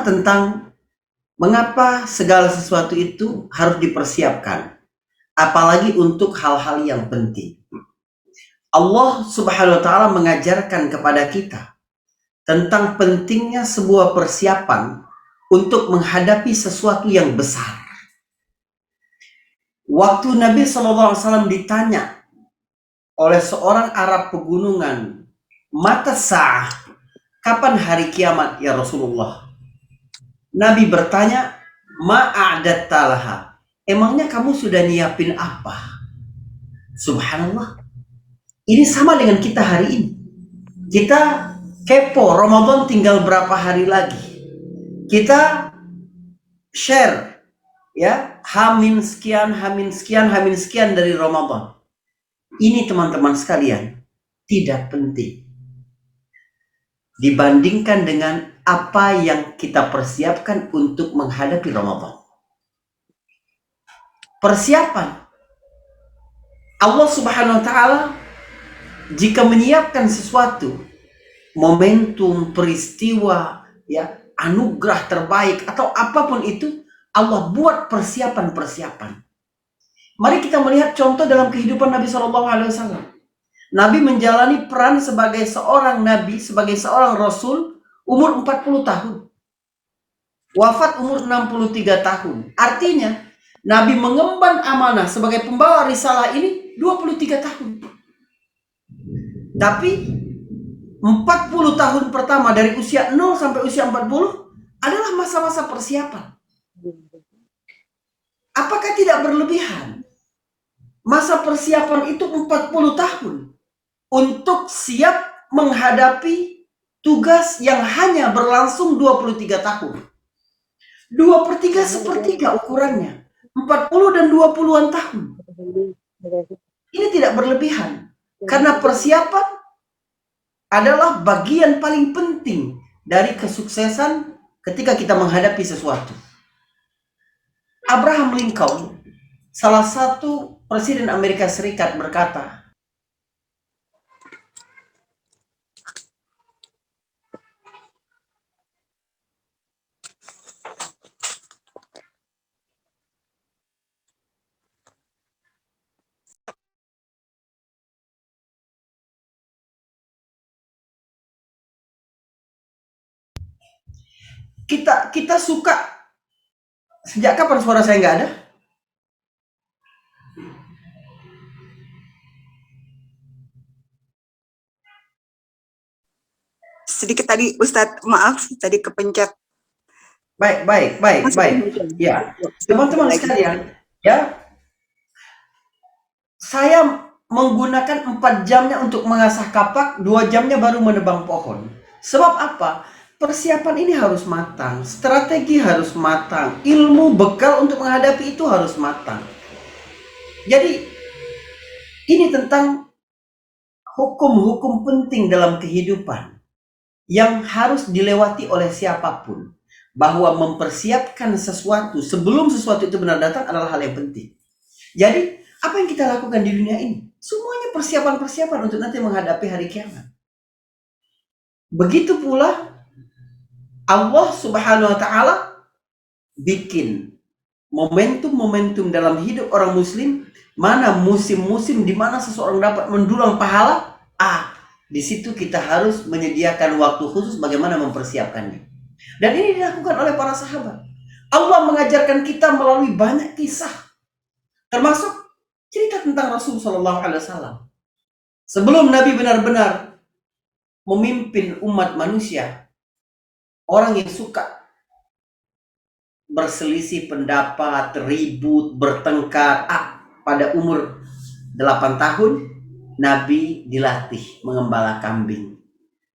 tentang mengapa segala sesuatu itu harus dipersiapkan, apalagi untuk hal-hal yang penting. Allah Subhanahu wa Ta'ala mengajarkan kepada kita tentang pentingnya sebuah persiapan untuk menghadapi sesuatu yang besar. Waktu Nabi SAW ditanya oleh seorang Arab pegunungan, "Mata sa'ah, kapan hari kiamat ya Rasulullah?" Nabi bertanya, "Ma'a'datta laha, emangnya kamu sudah nyiapin apa?" Subhanallah. Ini sama dengan kita hari ini. Kita kepo, Ramadan tinggal berapa hari lagi. Kita share, ya, hamin sekian dari Ramadan. Ini teman-teman sekalian, tidak penting dibandingkan dengan apa yang kita persiapkan untuk menghadapi Ramadan. Persiapan Allah Subhanahu wa Ta'ala jika menyiapkan sesuatu, momentum, peristiwa, ya, anugerah terbaik atau apapun itu, Allah buat persiapan-persiapan. Mari kita melihat contoh dalam kehidupan Nabi SAW. Nabi menjalani peran sebagai seorang nabi, sebagai seorang rasul, umur 40 tahun. Wafat umur 63 tahun. Artinya, Nabi mengemban amanah sebagai pembawa risalah ini 23 tahun. Tapi 40 tahun pertama dari usia 0 sampai usia 40 adalah masa-masa persiapan. Apakah tidak berlebihan? Masa persiapan itu 40 tahun untuk siap menghadapi tugas yang hanya berlangsung 23 tahun. 2/3 sepertiga ukurannya. 40 dan 20-an tahun. Ini tidak berlebihan. Karena persiapan adalah bagian paling penting dari kesuksesan ketika kita menghadapi sesuatu. Abraham Lincoln, salah satu presiden Amerika Serikat, berkata, kita suka. Sejak kapan suara saya nggak ada? Sedikit tadi Ustadz, maaf tadi kepencet. Baik. Ya, teman-teman sekalian, ya, saya menggunakan 4 jamnya untuk mengasah kapak, 2 jamnya baru menebang pohon. Sebab apa? Persiapan ini harus matang, strategi harus matang, ilmu bekal untuk menghadapi itu harus matang. Jadi, ini tentang hukum-hukum penting dalam kehidupan yang harus dilewati oleh siapapun. Bahwa mempersiapkan sesuatu sebelum sesuatu itu benar datang adalah hal yang penting. Jadi, apa yang kita lakukan di dunia ini? Semuanya persiapan-persiapan untuk nanti menghadapi hari kiamat. Begitu pula Allah Subhanahu wa Ta'ala bikin momentum-momentum dalam hidup orang muslim, mana musim-musim di mana seseorang dapat mendulang pahala, di situ kita harus menyediakan waktu khusus bagaimana mempersiapkannya. Dan ini dilakukan oleh para sahabat. Allah mengajarkan kita melalui banyak kisah, termasuk cerita tentang Rasulullah SAW. Sebelum Nabi benar-benar memimpin umat manusia, orang yang suka berselisih pendapat, ribut, bertengkar, pada umur 8 tahun Nabi dilatih mengembala kambing.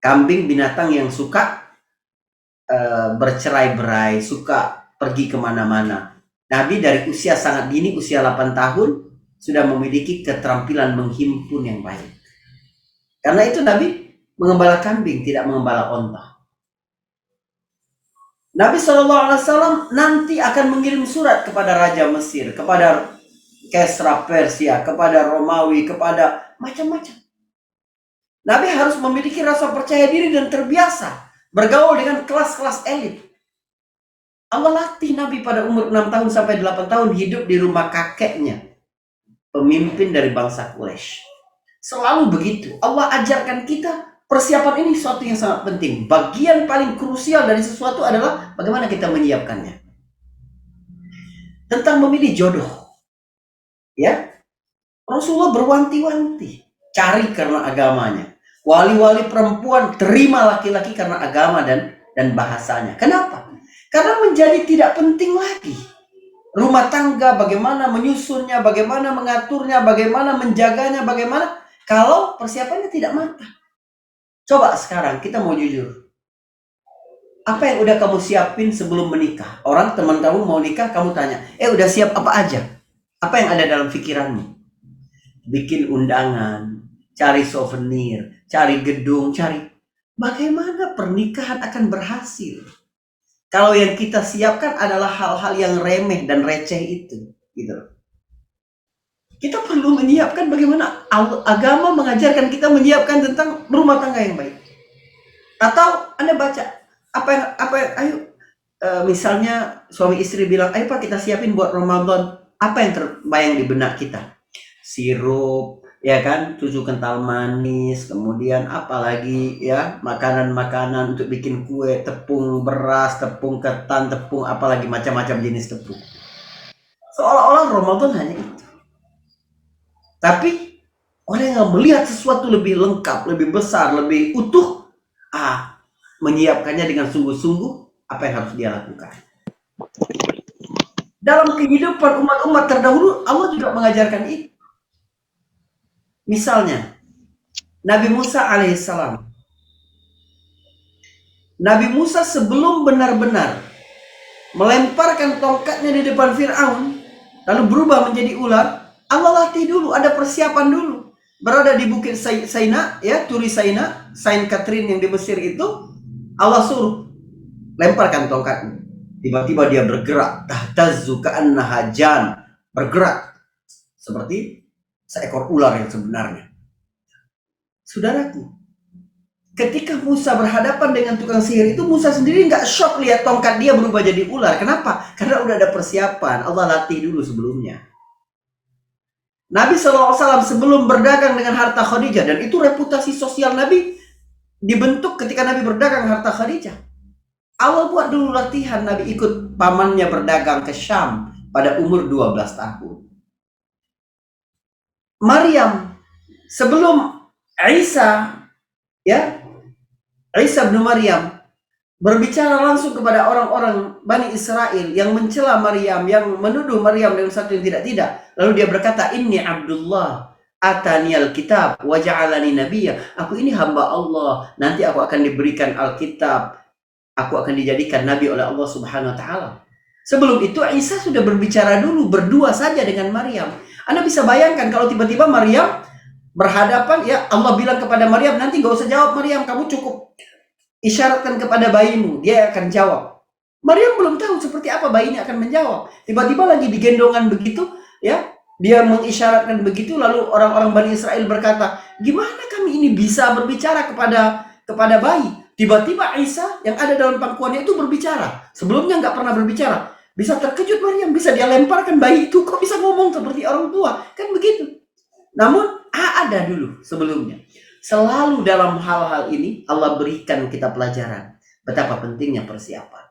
Kambing binatang yang suka bercerai-berai, suka pergi kemana-mana. Nabi dari usia sangat dini, usia 8 tahun, sudah memiliki keterampilan menghimpun yang baik. Karena itu Nabi mengembala kambing, tidak mengembala onta. Nabi SAW nanti akan mengirim surat kepada Raja Mesir, kepada Kesra Persia, kepada Romawi, kepada macam-macam. Nabi harus memiliki rasa percaya diri dan terbiasa bergaul dengan kelas-kelas elit. Allah latih Nabi pada umur 6 tahun sampai 8 tahun hidup di rumah kakeknya, pemimpin dari bangsa Quraisy. Selalu begitu. Allah ajarkan kita persiapan ini sesuatu yang sangat penting. Bagian paling krusial dari sesuatu adalah bagaimana kita menyiapkannya. Tentang memilih jodoh. Ya. Rasulullah berwanti-wanti. Cari karena agamanya. Wali-wali perempuan terima laki-laki karena agama dan bahasanya. Kenapa? Karena menjadi tidak penting lagi. Rumah tangga, bagaimana menyusunnya, bagaimana mengaturnya, bagaimana menjaganya, bagaimana kalau persiapannya tidak matang. Coba sekarang kita mau jujur. Apa yang udah kamu siapin sebelum menikah? Orang teman kamu mau nikah, kamu tanya, udah siap apa aja? Apa yang ada dalam pikiranmu? Bikin undangan, cari souvenir, cari gedung, cari bagaimana pernikahan akan berhasil. Kalau yang kita siapkan adalah hal-hal yang remeh dan receh itu, gitu. Kita perlu menyiapkan bagaimana agama mengajarkan kita menyiapkan tentang rumah tangga yang baik. Atau Anda baca ayo misalnya suami istri bilang, ayo Pak kita siapin buat Ramadan. Apa yang terbayang di benak kita? Sirup, ya kan, susu kental manis, kemudian apalagi ya makanan-makanan untuk bikin kue, tepung beras, tepung ketan, tepung apalagi macam-macam jenis tepung. Seolah-olah Ramadan hanya itu. Tapi orang yang melihat sesuatu lebih lengkap, lebih besar, lebih utuh, menyiapkannya dengan sungguh-sungguh apa yang harus dia lakukan. Dalam kehidupan umat-umat terdahulu Allah juga mengajarkan itu. Misalnya Nabi Musa alaihissalam. Nabi Musa sebelum benar-benar melemparkan tongkatnya di depan Fir'aun, lalu berubah menjadi ular, Allah latih dulu, ada persiapan dulu. Berada di bukit Saina, ya, Turi Saina, Saint Catherine yang di Mesir itu, Allah suruh lemparkan tongkatnya. Tiba-tiba dia bergerak, tahtazzu ka'annaha jan, bergerak seperti seekor ular yang sebenarnya. Saudaraku, ketika Musa berhadapan dengan tukang sihir itu, Musa sendiri nggak shock lihat tongkat dia berubah jadi ular. Kenapa? Karena udah ada persiapan. Allah latih dulu sebelumnya. Nabi SAW sebelum berdagang dengan harta Khadijah, dan itu reputasi sosial Nabi dibentuk ketika Nabi berdagang harta Khadijah. Allah buat dulu latihan. Nabi ikut pamannya berdagang ke Syam pada umur 12 tahun. Maryam sebelum Isa, ya, Isa bin Maryam berbicara langsung kepada orang-orang Bani Israel yang mencela Maryam, yang menuduh Maryam dengan satu yang tidak-tidak. Lalu dia berkata, Inni Abdullah, ataniyal kitab, wa ja'alani nabiyya. Aku ini hamba Allah, nanti aku akan diberikan Alkitab. Aku akan dijadikan nabi oleh Allah Subhanahu wa taala. Sebelum itu Isa sudah berbicara dulu berdua saja dengan Maryam. Anda bisa bayangkan kalau tiba-tiba Maryam berhadapan, ya Allah bilang kepada Maryam, nanti gak usah jawab Maryam, kamu cukup isyaratkan kepada bayimu, dia akan jawab. Maryam belum tahu seperti apa bayinya akan menjawab. Tiba-tiba lagi digendongan begitu, ya, dia mengisyaratkan begitu, lalu orang-orang Bani Israel berkata, gimana kami ini bisa berbicara kepada bayi? Tiba-tiba Isa yang ada dalam pangkuannya itu berbicara. Sebelumnya nggak pernah berbicara. Bisa terkejut Maryam, bisa dia lemparkan bayi itu, kok bisa ngomong seperti orang tua? Kan begitu. Namun ada dulu sebelumnya. Selalu dalam hal-hal ini Allah berikan kita pelajaran betapa pentingnya persiapan.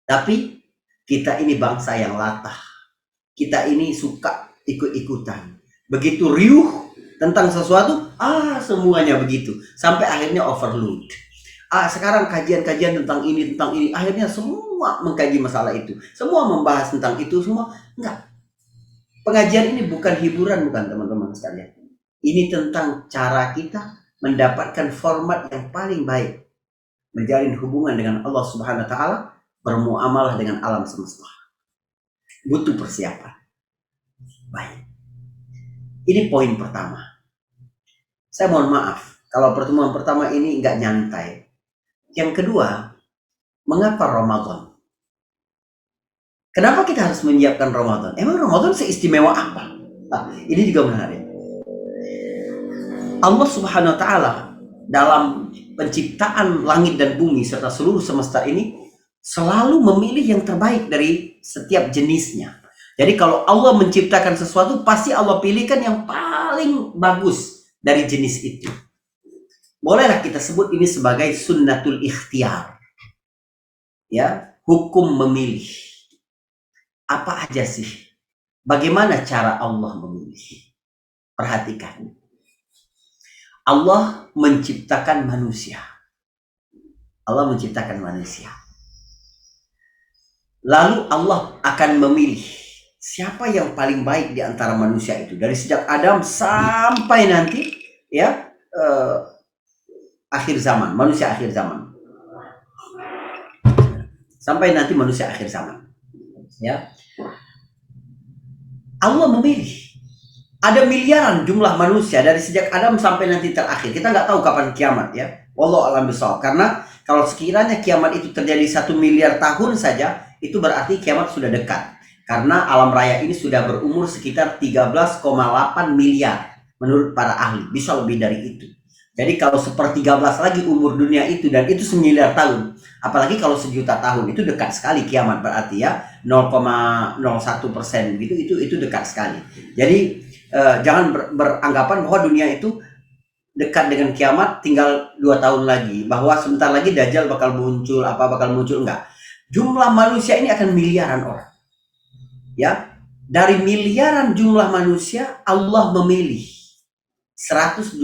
Tapi kita ini bangsa yang latah. Kita ini suka ikut-ikutan. Begitu riuh tentang sesuatu, semuanya begitu. Sampai akhirnya overload. Sekarang kajian-kajian tentang ini, akhirnya semua mengkaji masalah itu. Semua membahas tentang itu, semua. Enggak. Pengajian ini bukan hiburan, bukan teman-teman sekalian. Ini tentang cara kita mendapatkan format yang paling baik. Menjalin hubungan dengan Allah Subhanahu wa taala, bermuamalah dengan alam semesta. Butuh persiapan. Baik. Ini poin pertama. Saya mohon maaf kalau pertemuan pertama ini nggak nyantai. Yang kedua, mengapa Ramadan? Kenapa kita harus menyiapkan Ramadan? Emang Ramadan seistimewa apa? Ini juga menarik. Allah Subhanahu wa taala dalam penciptaan langit dan bumi serta seluruh semesta ini selalu memilih yang terbaik dari setiap jenisnya. Jadi kalau Allah menciptakan sesuatu, pasti Allah pilihkan yang paling bagus dari jenis itu. Bolehlah kita sebut ini sebagai sunnatul ikhtiar. Ya, hukum memilih. Apa aja sih? Bagaimana cara Allah memilih? Perhatikan. Allah menciptakan manusia. Allah menciptakan manusia. Lalu Allah akan memilih siapa yang paling baik di antara manusia itu. Dari sejak Adam sampai nanti ya akhir zaman, manusia akhir zaman. Sampai nanti manusia akhir zaman. Ya. Allah memilih. Ada miliaran jumlah manusia dari sejak Adam sampai nanti terakhir. Kita nggak tahu kapan kiamat ya. Wallahu a'lam bishawab. Karena kalau sekiranya kiamat itu terjadi 1 miliar tahun saja, itu berarti kiamat sudah dekat. Karena alam raya ini sudah berumur sekitar 13,8 miliar menurut para ahli. Bisa lebih dari itu. Jadi kalau 1/13 lagi umur dunia itu, dan itu 1 miliar tahun. Apalagi kalau 1 juta tahun, itu dekat sekali kiamat berarti ya. 0,01% gitu, itu dekat sekali. Jadi jangan beranggapan bahwa dunia itu dekat dengan kiamat tinggal 2 tahun lagi, bahwa sebentar lagi Dajjal bakal muncul, enggak. Jumlah manusia ini akan miliaran orang. Ya, dari miliaran jumlah manusia, Allah memilih 124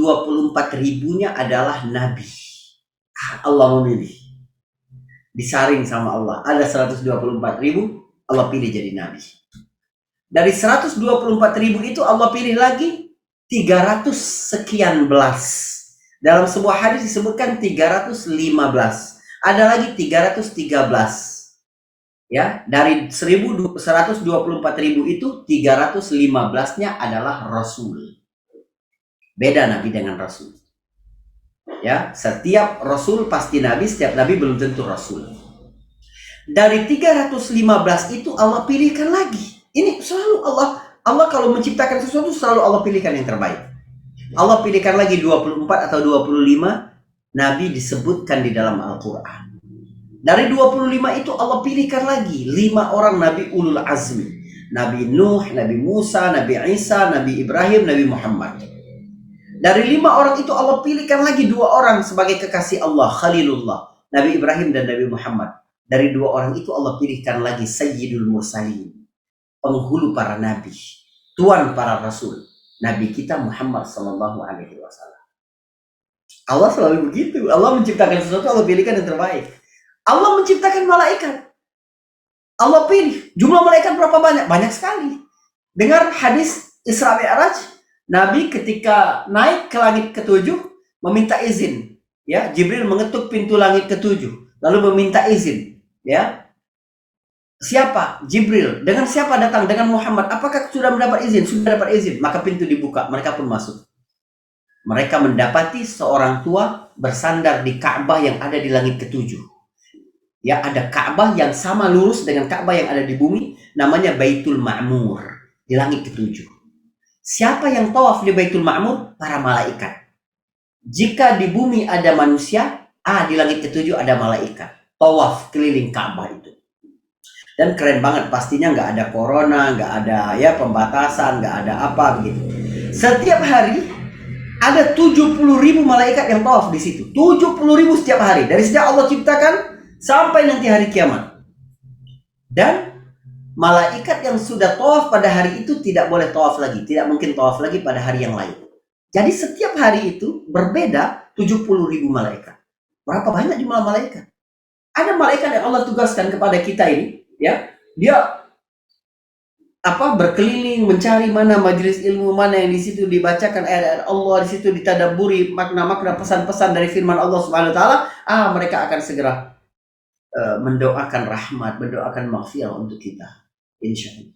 ribunya adalah nabi. Allah memilih. Disaring sama Allah. Ada 124 ribu, Allah pilih jadi nabi. Dari 124 ribu itu Allah pilih lagi 300 sekian belas. Dalam sebuah hadis disebutkan 315. Ada lagi 313. Ya, dari 124 ribu itu 315-nya adalah Rasul. Beda nabi dengan Rasul. Ya, setiap Rasul pasti nabi, setiap nabi belum tentu Rasul. Dari 315 itu Allah pilihkan lagi. Ini selalu Allah kalau menciptakan sesuatu selalu Allah pilihkan yang terbaik. Allah pilihkan lagi 24 atau 25 nabi disebutkan di dalam Al-Quran. Dari 25 itu Allah pilihkan lagi 5 orang nabi ulul azmi. Nabi Nuh, Nabi Musa, Nabi Isa, Nabi Ibrahim, Nabi Muhammad. Dari 5 orang itu Allah pilihkan lagi 2 orang sebagai kekasih Allah, Khalilullah, Nabi Ibrahim dan Nabi Muhammad. Dari 2 orang itu Allah pilihkan lagi Sayyidul Mursalin, penghulu para nabi, tuan para rasul, Nabi kita Muhammad sallallahu alaihi wasallam. Allah selalu begitu. Allah menciptakan sesuatu, Allah pilihkan yang terbaik. Allah menciptakan malaikat. Allah pilih. Jumlah malaikat berapa banyak? Banyak sekali. Dengar hadis Isra Mi'raj, Nabi ketika naik ke langit ke-7 meminta izin. Ya, Jibril mengetuk pintu langit ke-7 lalu meminta izin. Ya, siapa? Jibril. Dengan siapa datang? Dengan Muhammad. Apakah sudah mendapat izin? Sudah dapat izin. Maka pintu dibuka. Mereka pun masuk. Mereka mendapati seorang tua bersandar di Ka'bah yang ada di langit ke-7. Ya, ada Ka'bah yang sama lurus dengan Ka'bah yang ada di bumi. Namanya Baitul Ma'mur. Di langit ke-7. Siapa yang tawaf di Baitul Ma'mur? Para malaikat. Jika di bumi ada manusia, di langit ke-7 ada malaikat. Tawaf keliling Ka'bah itu. Dan keren banget, pastinya nggak ada corona, nggak ada ya pembatasan, nggak ada apa begitu. Setiap hari ada 70.000 malaikat yang tawaf di situ. 70.000 setiap hari, dari sejak Allah ciptakan sampai nanti hari kiamat. Dan malaikat yang sudah tawaf pada hari itu tidak boleh tawaf lagi, tidak mungkin tawaf lagi pada hari yang lain. Jadi setiap hari itu berbeda 70.000 malaikat. Berapa banyak jumlah malaikat? Ada malaikat yang Allah tugaskan kepada kita ini. Ya, dia berkeliling mencari mana majelis ilmu, mana yang di situ dibacakan ayat-ayat Allah, di situ ditadabburi makna-makna pesan-pesan dari firman Allah Subhanahu wa taala, mereka akan segera mendoakan rahmat, mendoakan maghfirah untuk kita. Insyaallah.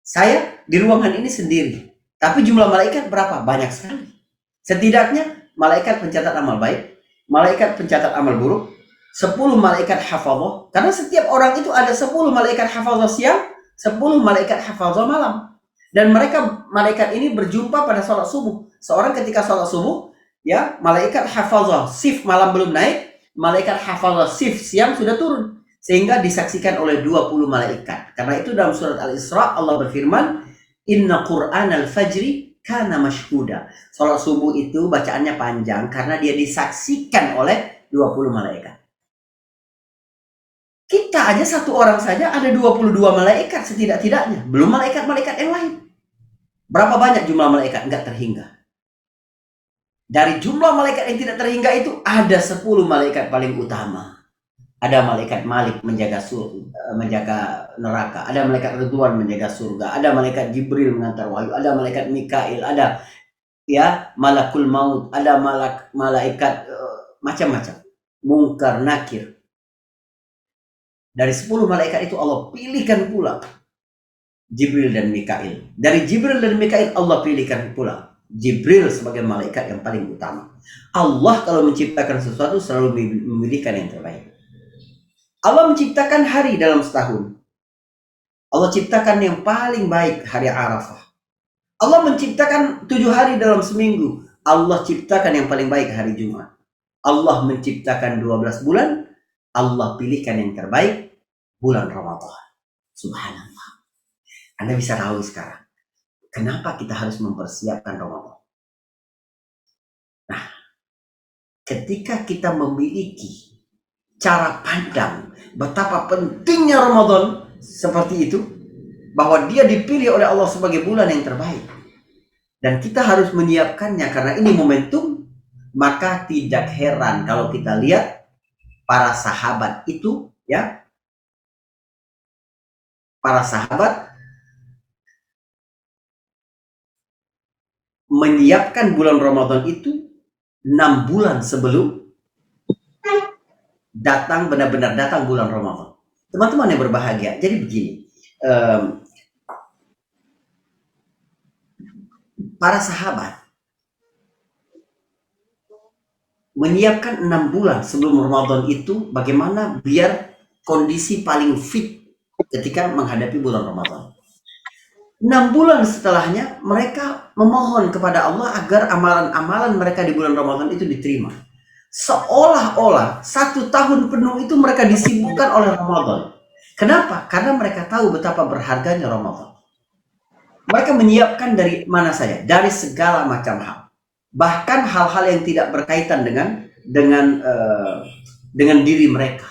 Saya di ruangan ini sendiri, tapi jumlah malaikat berapa? Banyak sekali. Setidaknya malaikat pencatat amal baik, malaikat pencatat amal buruk, 10 malaikat hafazah, karena setiap orang itu ada 10 malaikat hafazah siang, 10 malaikat hafazah malam. Dan malaikat ini berjumpa pada sholat subuh. Seorang ketika sholat subuh, ya, malaikat hafazah shift malam belum naik, malaikat hafal shift siang sudah turun sehingga disaksikan oleh 20 malaikat. Karena itu dalam surat Al-Isra Allah berfirman, "Inna Qur'anal fajri kana mashhuda." Salat subuh itu bacaannya panjang karena dia disaksikan oleh 20 malaikat. Kita aja satu orang saja ada 22 malaikat setidak-tidaknya. Belum malaikat-malaikat yang lain. Berapa banyak jumlah malaikat? Enggak terhingga. Dari jumlah malaikat yang tidak terhingga itu ada 10 malaikat paling utama. Ada malaikat Malik menjaga neraka, ada malaikat Ridwan menjaga surga, ada malaikat Jibril mengantar wahyu, ada malaikat Mikail, ada ya malakul maut, ada malaikat macam-macam, mungkar nakir. Dari 10 malaikat itu Allah pilihkan pula Jibril dan Mikail. Dari Jibril dan Mikail Allah pilihkan pula Jibril sebagai malaikat yang paling utama. Allah kalau menciptakan sesuatu selalu memilihkan yang terbaik. Allah menciptakan hari dalam setahun. Allah ciptakan yang paling baik hari Arafah. Allah menciptakan 7 hari dalam seminggu. Allah ciptakan yang paling baik hari Jumat. Allah menciptakan 12 bulan. Allah pilihkan yang terbaik bulan Ramadan. Subhanallah. Anda bisa tahu sekarang kenapa kita harus mempersiapkan Ramadan. Nah, ketika kita memiliki cara pandang betapa pentingnya Ramadan seperti itu, bahwa dia dipilih oleh Allah sebagai bulan yang terbaik dan kita harus menyiapkannya karena ini momentum, maka tidak heran kalau kita lihat para sahabat itu ya, para sahabat menyiapkan bulan Ramadan itu 6 bulan sebelum datang, benar-benar datang bulan Ramadan. Teman-teman yang berbahagia, jadi begini, para sahabat menyiapkan 6 bulan sebelum Ramadan itu bagaimana biar kondisi paling fit ketika menghadapi bulan Ramadan. 6 bulan setelahnya mereka memohon kepada Allah agar amalan-amalan mereka di bulan Ramadan itu diterima. Seolah-olah 1 tahun penuh itu mereka disibukkan oleh Ramadan. Kenapa? Karena mereka tahu betapa berharganya Ramadan. Mereka menyiapkan dari mana saja, dari segala macam hal. Bahkan hal-hal yang tidak berkaitan dengan diri mereka,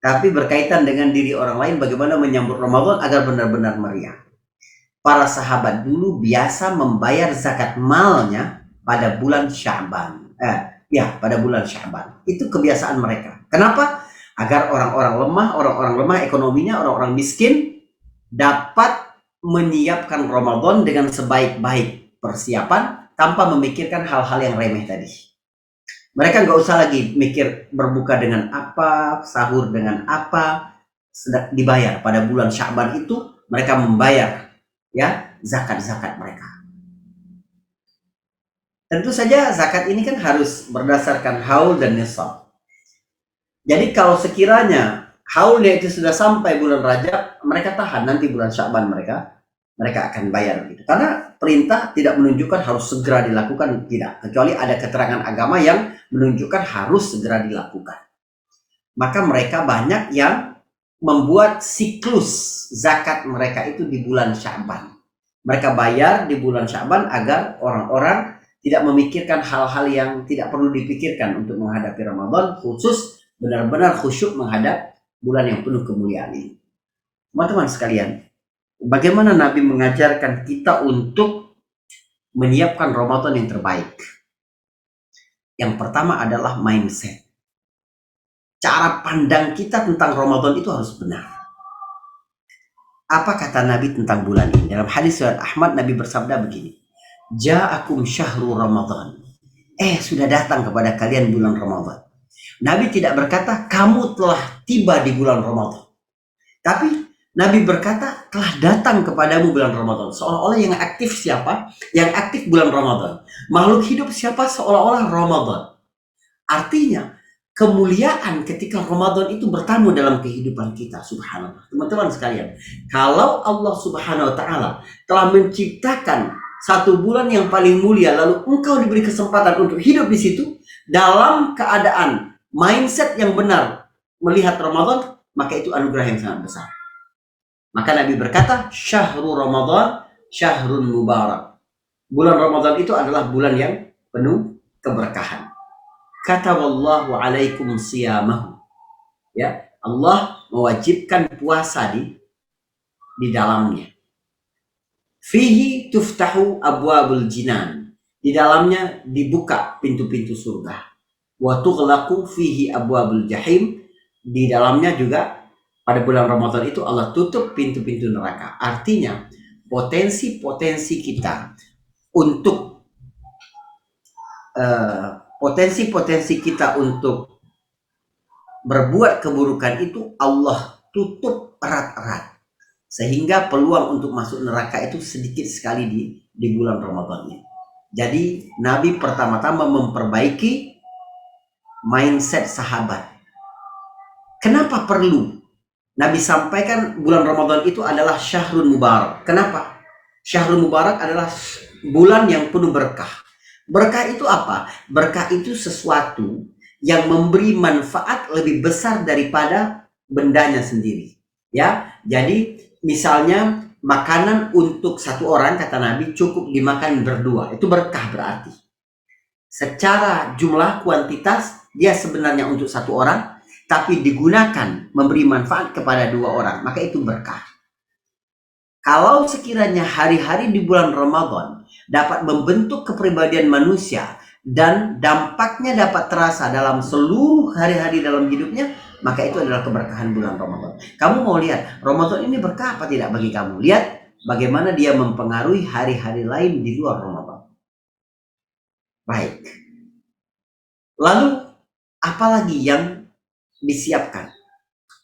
tapi berkaitan dengan diri orang lain, bagaimana menyambut Ramadan agar benar-benar meriah. Para sahabat dulu biasa membayar zakat malnya pada bulan Sya'ban. Pada bulan Sya'ban. Itu kebiasaan mereka. Kenapa? Agar orang-orang lemah ekonominya, orang-orang miskin dapat menyiapkan Ramadan dengan sebaik-baik persiapan tanpa memikirkan hal-hal yang remeh tadi. Mereka nggak usah lagi mikir berbuka dengan apa, sahur dengan apa, dibayar pada bulan Sya'ban itu mereka membayar ya zakat-zakat mereka. Tentu saja zakat ini kan harus berdasarkan haul dan nisab. Jadi kalau sekiranya haulnya itu sudah sampai bulan Rajab, mereka tahan nanti bulan Sya'ban mereka akan bayar gitu. Karena perintah tidak menunjukkan harus segera dilakukan, tidak. Kecuali ada keterangan agama yang menunjukkan harus segera dilakukan. Maka mereka banyak yang membuat siklus zakat mereka itu di bulan Sya'ban. Mereka bayar di bulan Sya'ban agar orang-orang tidak memikirkan hal-hal yang tidak perlu dipikirkan untuk menghadapi Ramadan, khusus benar-benar khusyuk menghadap bulan yang penuh kemuliaan ini. Teman-teman sekalian, bagaimana Nabi mengajarkan kita untuk menyiapkan Ramadan yang terbaik? Yang pertama adalah mindset. Cara pandang kita tentang Ramadan itu harus benar. Apa kata Nabi tentang bulan ini? Dalam hadis riwayat Ahmad, Nabi bersabda begini, "Ja'akum syahrul Ramadan." Sudah datang kepada kalian bulan Ramadan. Nabi tidak berkata kamu telah tiba di bulan Ramadan, tapi Nabi berkata telah datang kepadamu bulan Ramadan. Seolah-olah yang aktif siapa? Yang aktif bulan Ramadan. Makhluk hidup siapa? Seolah-olah Ramadan. Artinya kemuliaan ketika Ramadan itu bertamu dalam kehidupan kita. Subhanallah. Teman-teman sekalian, kalau Allah Subhanahu wa ta'ala telah menciptakan 1 bulan yang paling mulia, lalu engkau diberi kesempatan untuk hidup di situ dalam keadaan mindset yang benar melihat Ramadan, maka itu anugerah yang sangat besar. Maka Nabi berkata, syahrul Ramadan syahrun mubarak. Bulan Ramadan itu adalah bulan yang penuh keberkahan. Kata wallahu alaikum siyamahu. Ya, Allah mewajibkan puasa di dalamnya. Fihi tuftahu abwabul jinan. Di dalamnya dibuka pintu-pintu surga. Wa tughlaqu fihi abwabul jahim. Di dalamnya juga pada bulan Ramadan itu Allah tutup pintu-pintu neraka. Artinya potensi-potensi kita untuk berbuat keburukan itu Allah tutup erat-erat, sehingga peluang untuk masuk neraka itu sedikit sekali di bulan Ramadan ini. Jadi Nabi pertama-tama memperbaiki mindset sahabat. Kenapa perlu Nabi sampaikan bulan Ramadan itu adalah syahrul mubarak? Kenapa? Syahrul mubarak adalah bulan yang penuh berkah. Berkah itu apa? Berkah itu sesuatu yang memberi manfaat lebih besar daripada bendanya sendiri. Ya, jadi misalnya makanan untuk satu orang, kata Nabi, cukup dimakan berdua. Itu berkah berarti. Secara jumlah kuantitas dia sebenarnya untuk satu orang, tapi digunakan memberi manfaat kepada dua orang, maka itu berkah. Kalau sekiranya hari-hari di bulan Ramadan dapat membentuk kepribadian manusia dan dampaknya dapat terasa dalam seluruh hari-hari dalam hidupnya, maka itu adalah keberkahan bulan Ramadan. Kamu mau lihat Ramadan ini berkah apa tidak bagi kamu? Lihat bagaimana dia mempengaruhi hari-hari lain di luar Ramadan. Baik. Lalu apalagi yang disiapkan?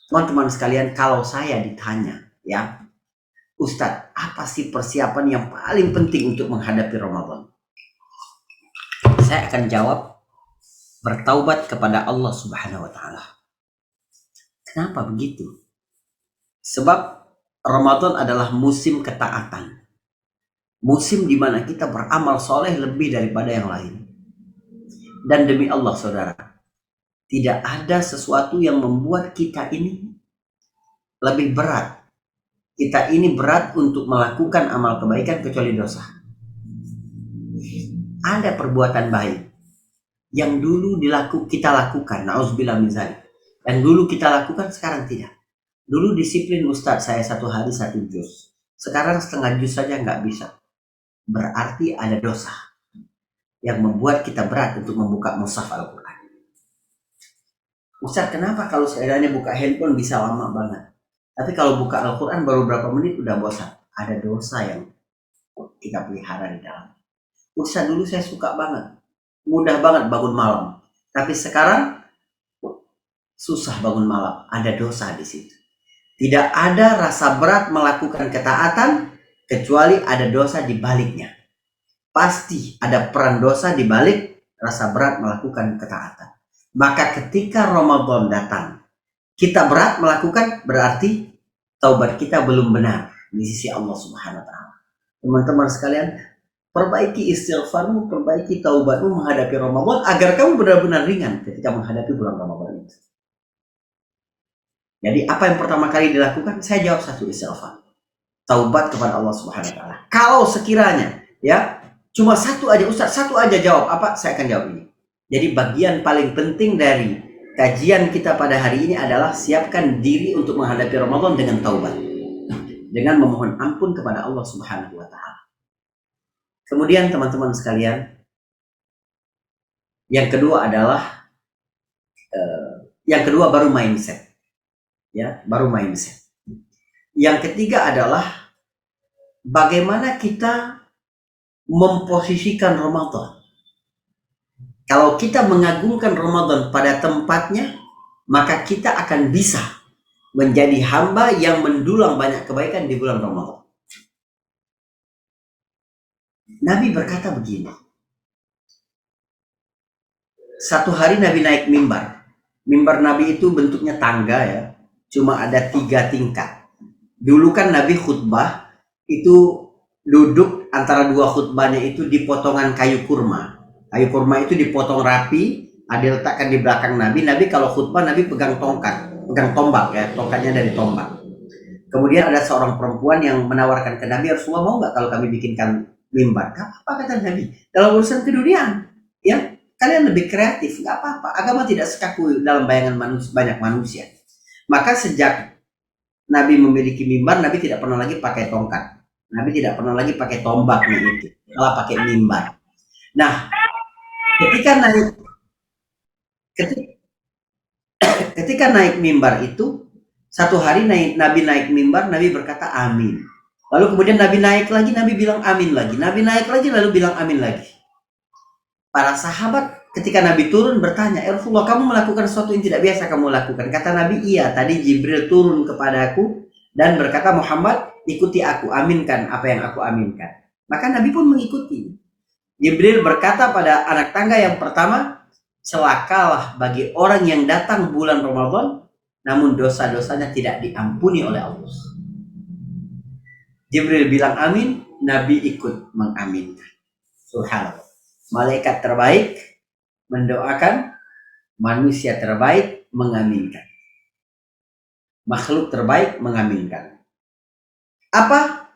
Teman-teman sekalian, kalau saya ditanya, ya, Ustadz, apa sih persiapan yang paling penting untuk menghadapi Ramadan? Saya akan jawab, bertaubat kepada Allah Subhanahu wa Ta'ala. Kenapa begitu? Sebab Ramadan adalah musim ketaatan, musim di mana kita beramal soleh lebih daripada yang lain. Dan demi Allah, saudara, tidak ada sesuatu yang membuat kita ini lebih berat. Kita ini berat untuk melakukan amal kebaikan kecuali dosa. Ada perbuatan baik yang dulu kita lakukan, na'udzubillah min dzalik, dan dulu kita lakukan, sekarang tidak. Dulu disiplin Ustadz saya 1 hari 1 juz, sekarang setengah juz saja nggak bisa. Berarti ada dosa yang membuat kita berat untuk membuka mushaf Al-Quran. Ustadz, kenapa kalau sekiranya buka handphone bisa lama banget, tapi kalau buka Al-Quran baru berapa menit udah bosan? Ada dosa yang kita pelihara di dalam. Ustadz, dulu saya suka banget, mudah banget bangun malam, tapi sekarang susah bangun malam. Ada dosa di situ. Tidak ada rasa berat melakukan ketaatan kecuali ada dosa di baliknya. Pasti ada peran dosa di balik rasa berat melakukan ketaatan. Maka ketika Ramadan datang, kita berat melakukan, berarti taubat kita belum benar di sisi Allah Subhanahu wa Ta'ala. Teman-teman sekalian, perbaiki istighfarmu, perbaiki taubatmu menghadapi Ramadan agar kamu benar-benar ringan ketika menghadapi bulan Ramadan itu. Jadi apa yang pertama kali dilakukan? Saya jawab 1, istighfar. Taubat kepada Allah Subhanahu wa Ta'ala. Kalau sekiranya ya cuma 1 aja, Ustaz, 1 aja jawab apa? Saya akan jawab ini. Jadi bagian paling penting dari kajian kita pada hari ini adalah siapkan diri untuk menghadapi Ramadan dengan taubat, dengan memohon ampun kepada Allah Subhanahu wa Ta'ala. Kemudian teman-teman sekalian, yang kedua adalah baru mindset. Ya, baru mindset. Yang ketiga adalah bagaimana kita memposisikan Ramadan. Kalau kita mengagungkan Ramadan pada tempatnya, maka kita akan bisa menjadi hamba yang mendulang banyak kebaikan di bulan Ramadan. Nabi berkata begini. Satu hari Nabi naik mimbar. Mimbar Nabi itu bentuknya tangga, ya. Cuma ada 3 tingkat. Dulu kan Nabi khutbah itu duduk antara 2 khutbahnya itu di potongan kayu kurma. Kayu kurma itu dipotong rapi, Ada letakkan di belakang Nabi. Nabi kalau khutbah Nabi pegang tongkat, pegang tombak ya, tongkatnya dari tombak. Kemudian ada seorang perempuan yang menawarkan ke Nabi, Rasulullah mau nggak kalau kami bikinkan mimbar? Gak apa-apa kata Nabi. Dalam urusan keduniaan, ya kalian lebih kreatif, nggak apa-apa. Agama tidak sekaku dalam bayangan banyak manusia. Maka sejak Nabi memiliki mimbar, Nabi tidak pernah lagi pakai tongkat. Nabi tidak pernah lagi pakai tombaknya itu, malah pakai mimbar. Nah, ketika naik mimbar itu, satu hari Nabi naik mimbar, Nabi berkata amin. Lalu kemudian Nabi naik lagi, Nabi bilang amin lagi. Nabi naik lagi, lalu bilang amin lagi. Para sahabat ketika Nabi turun bertanya, Rasulullah, kamu melakukan sesuatu yang tidak biasa kamu lakukan. Kata Nabi, iya, tadi Jibril turun kepadaku dan berkata, Muhammad, ikuti aku, aminkan apa yang aku aminkan. Maka Nabi pun mengikuti. Jibril berkata pada anak tangga yang pertama, celakalah bagi orang yang datang bulan Ramadan, namun dosa-dosanya tidak diampuni oleh Allah. Jibril bilang amin, Nabi ikut mengaminkan. Subhanallah. Malaikat terbaik mendoakan, manusia terbaik mengaminkan. Makhluk terbaik mengaminkan. Apa?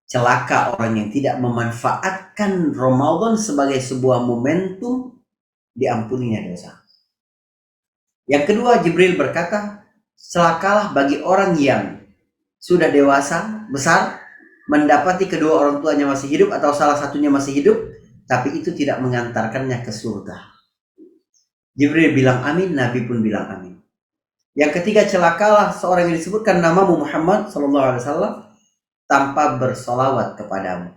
Celaka orang yang tidak memanfaatkan Ramadan sebagai sebuah momentum diampuninya dosa. Yang kedua, Jibril berkata, celakalah bagi orang yang sudah dewasa, besar, mendapati kedua orang tuanya masih hidup atau salah satunya masih hidup, tapi itu tidak mengantarkannya ke surga. Jibril bilang amin, Nabi pun bilang amin. Yang ketiga, celakalah seorang yang disebutkan namamu Muhammad SAW tanpa bersolawat kepadamu.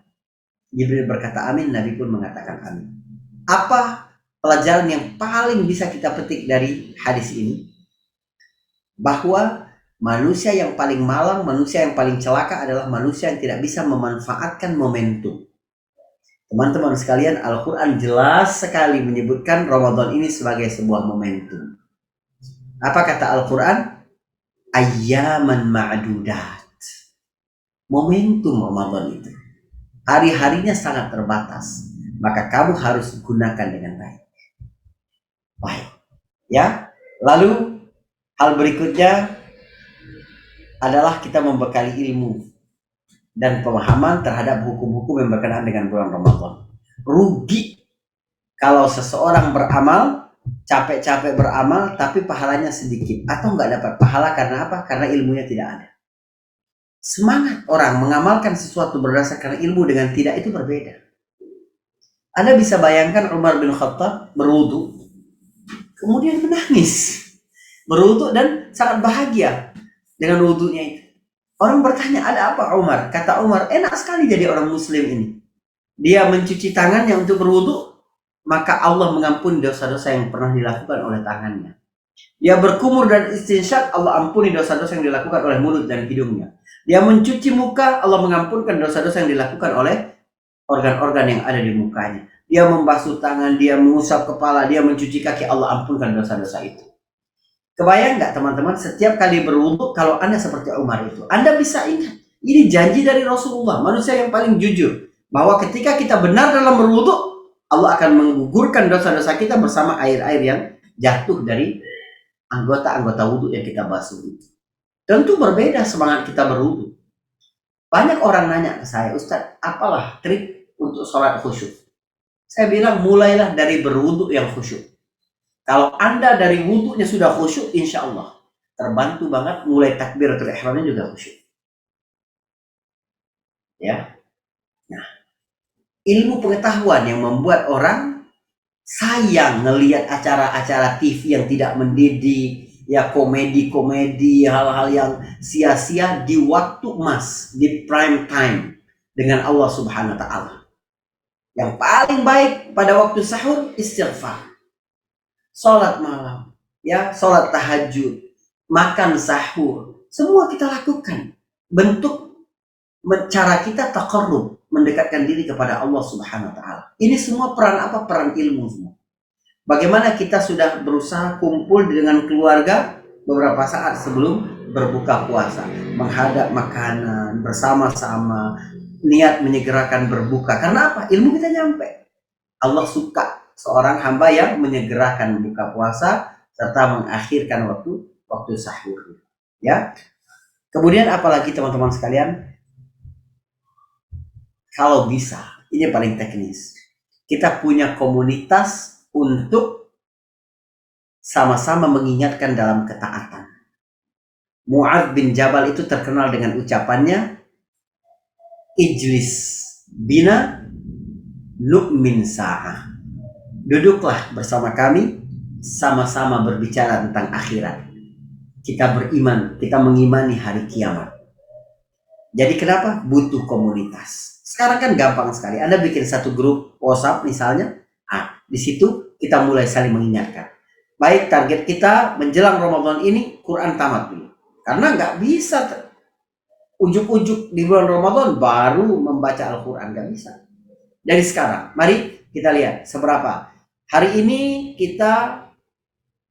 Jibril berkata amin, Nabi pun mengatakan amin. Apa pelajaran yang paling bisa kita petik dari hadis ini? Bahwa manusia yang paling malang, manusia yang paling celaka adalah manusia yang tidak bisa memanfaatkan momentum. Teman-teman sekalian, Al-Quran jelas sekali menyebutkan Ramadan ini sebagai sebuah momentum. Apa kata Al-Quran? Ayyaman ma'dudat. Momentum Ramadan itu. Hari-harinya sangat terbatas. Maka kamu harus gunakan dengan baik. Baik. Ya. Lalu hal berikutnya adalah kita membekali ilmu dan pemahaman terhadap hukum-hukum yang berkenaan dengan bulan Ramadan. Rugi kalau seseorang beramal, capek-capek beramal, tapi pahalanya sedikit. Atau nggak dapat pahala karena apa? Karena ilmunya tidak ada. Semangat orang mengamalkan sesuatu berdasarkan ilmu dengan tidak itu berbeda. Anda bisa bayangkan Umar bin Khattab berwudu, kemudian menangis. Berwudu dan sangat bahagia dengan wudunya itu. Orang bertanya, ada apa Umar? Kata Umar, enak sekali jadi orang muslim ini. Dia mencuci tangannya untuk berwudu, maka Allah mengampuni dosa-dosa yang pernah dilakukan oleh tangannya. Dia berkumur dan istinsyak, Allah ampuni dosa-dosa yang dilakukan oleh mulut dan hidungnya. Dia mencuci muka, Allah mengampunkan dosa-dosa yang dilakukan oleh organ-organ yang ada di mukanya. Dia membasuh tangan, dia mengusap kepala, dia mencuci kaki, Allah ampunkan dosa-dosa itu. Kebayang nggak teman-teman, setiap kali berwudu, kalau Anda seperti Umar itu, Anda bisa ingat, ini janji dari Rasulullah, manusia yang paling jujur, bahwa ketika kita benar dalam berwudu, Allah akan menggugurkan dosa-dosa kita bersama air-air yang jatuh dari anggota-anggota wudu yang kita basuh itu. Tentu berbeda semangat kita berwudu. Banyak orang nanya ke saya, Ustadz, apalah trik untuk sholat khusyuk? Saya bilang, mulailah dari berwudu yang khusyuk. Kalau Anda dari wudunya sudah khusyuk, insya Allah terbantu banget, mulai takbiratul ihramnya juga khusyuk. Ya. Nah, ilmu pengetahuan yang membuat orang sayang ngelihat acara-acara TV yang tidak mendidik, ya komedi-komedi, hal-hal yang sia-sia di waktu emas, di prime time dengan Allah Subhanahu wa taala. Yang paling baik pada waktu sahur istighfar. Salat malam, ya, salat tahajud, makan sahur, semua kita lakukan. Bentuk cara kita taqarrub, mendekatkan diri kepada Allah Subhanahu wa taala. Ini semua peran apa? Peran ilmu semua. Bagaimana kita sudah berusaha kumpul dengan keluarga beberapa saat sebelum berbuka puasa, menghadap makanan bersama-sama, niat menyegerakan berbuka. Karena apa? Ilmu kita nyampe. Allah suka seorang hamba yang menyegerakan buka puasa serta mengakhirkan waktu sahur. Ya. Kemudian apalagi teman-teman sekalian, kalau bisa, ini paling teknis. Kita punya komunitas untuk sama-sama mengingatkan dalam ketaatan. Mu'adz bin Jabal itu terkenal dengan ucapannya, Ijlis bina nu'min sa'ah. Duduklah bersama kami, sama-sama berbicara tentang akhirat. Kita beriman, kita mengimani hari kiamat. Jadi kenapa? Butuh komunitas. Sekarang kan gampang sekali. Anda bikin satu grup WhatsApp misalnya, di situ kita mulai saling mengingatkan. Baik, target kita menjelang Ramadan ini Quran tamat dulu. Karena nggak bisa ujuk-ujuk di bulan Ramadan baru membaca Al-Quran, nggak bisa. Dari sekarang, mari kita lihat seberapa. Hari ini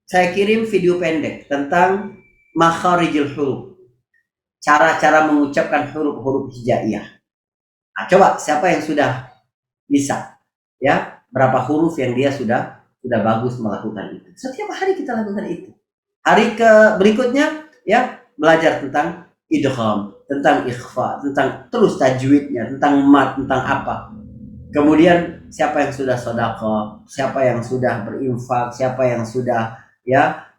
saya kirim video pendek tentang makharijul huruf, cara-cara mengucapkan huruf-huruf hijaiyah. Nah, coba siapa yang sudah bisa, ya, berapa huruf yang dia sudah bagus melakukan itu. Setiap hari kita lakukan itu. Hari berikutnya, ya, belajar tentang idgham, tentang ikhfa, tentang terus tajwidnya, tentang mat, tentang apa. Kemudian siapa yang sudah sedekah, siapa yang sudah berinfak, siapa yang sudah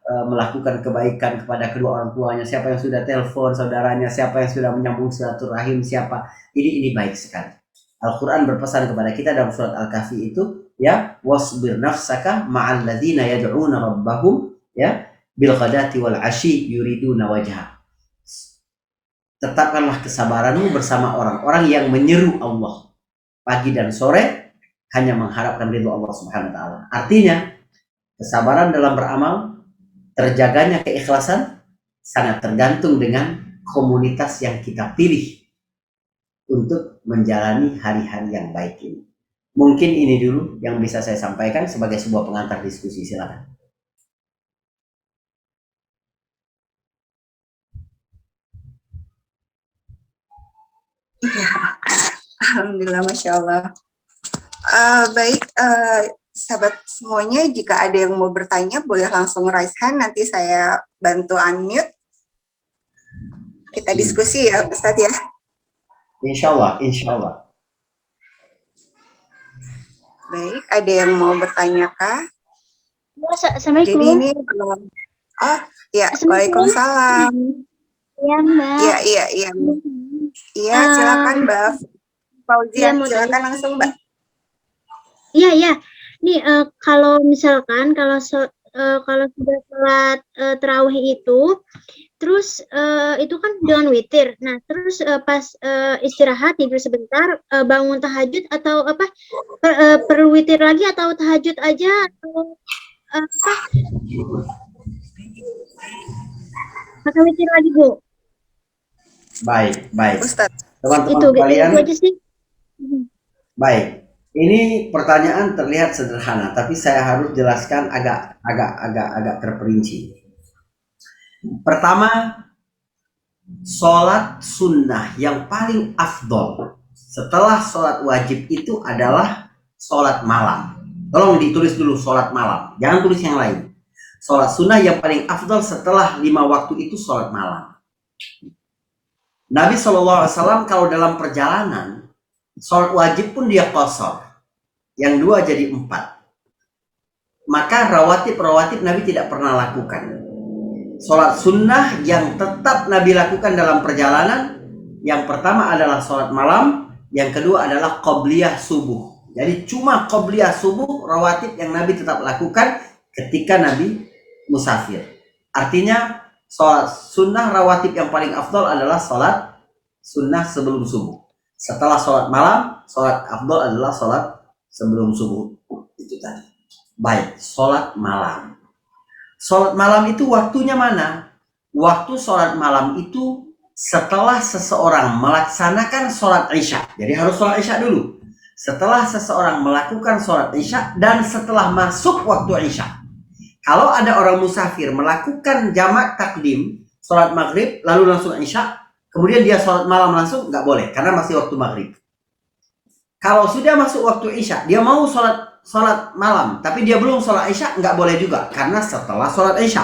melakukan kebaikan kepada kedua orang tuanya, siapa yang sudah telepon saudaranya, siapa yang sudah menyambung silaturahim, siapa. Ini baik sekali. Al-Quran berpesan kepada kita dalam surat Al-Kahfi itu, ya, wasbir nafsaka ma'al ladzina yad'una rabbahum, ya, bil ghadati wal 'ashyi yuriduna wajha. Tetapkanlah kesabaranmu bersama orang-orang yang menyeru Allah pagi dan sore hanya mengharapkan ridho Allah Subhanahu wa taala. Artinya, kesabaran dalam beramal, terjaganya keikhlasan sangat tergantung dengan komunitas yang kita pilih untuk menjalani hari-hari yang baik ini. Mungkin ini dulu yang bisa saya sampaikan sebagai sebuah pengantar diskusi. Silakan. Ya, alhamdulillah, masya Allah. Baik, sahabat semuanya, jika ada yang mau bertanya boleh langsung raise hand, nanti saya bantu unmute. Kita diskusi ya Ustadz ya. Insya Allah. Baik, ada yang mau bertanya kah? Assalamualaikum. Jadi ini ya, waalaikumsalam. Ya, Mbak. Iya. Iya, silakan Mbak Fauzian, silakan langsung Mbak. Iya. Nih, kalau misalkan kalau sudah sholat tarawih itu, terus itu kan dengan witir. Nah, terus pas istirahat tidur sebentar, bangun tahajud atau apa? Perlu witir lagi atau tahajud aja atau apa? Pakai witir lagi, Bu. Baik. Ustadz. Teman-teman sekalian. Itu aja sih. Baik. Ini pertanyaan terlihat sederhana, tapi saya harus jelaskan agak terperinci. Pertama, sholat sunnah yang paling afdol setelah sholat wajib itu adalah sholat malam. Tolong ditulis dulu sholat malam, jangan tulis yang lain. Sholat sunnah yang paling afdol setelah 5 waktu itu sholat malam. Nabi SAW kalau dalam perjalanan, sholat wajib pun dia qashar, yang 2 jadi 4. Maka rawatib Nabi tidak pernah lakukan. Sholat sunnah yang tetap Nabi lakukan dalam perjalanan, yang pertama adalah sholat malam, yang kedua adalah qobliyah subuh. Jadi cuma qobliyah subuh rawatib yang Nabi tetap lakukan ketika Nabi musafir. Artinya sholat sunnah rawatib yang paling afdol adalah sholat sunnah sebelum subuh. Setelah sholat malam, sholat afdol adalah sholat sebelum subuh. Itu tadi. Baik, sholat malam. Sholat malam itu waktunya mana? Waktu sholat malam itu setelah seseorang melaksanakan sholat isya. Jadi harus sholat isya dulu. Setelah seseorang melakukan sholat isya dan setelah masuk waktu isya. Kalau ada orang musafir melakukan jamak takdim, sholat maghrib, lalu langsung isya, kemudian dia sholat malam langsung, nggak boleh, karena masih waktu maghrib. Kalau sudah masuk waktu isya, dia mau sholat sholat malam, tapi dia belum sholat Isya, nggak boleh juga, karena setelah sholat Isya.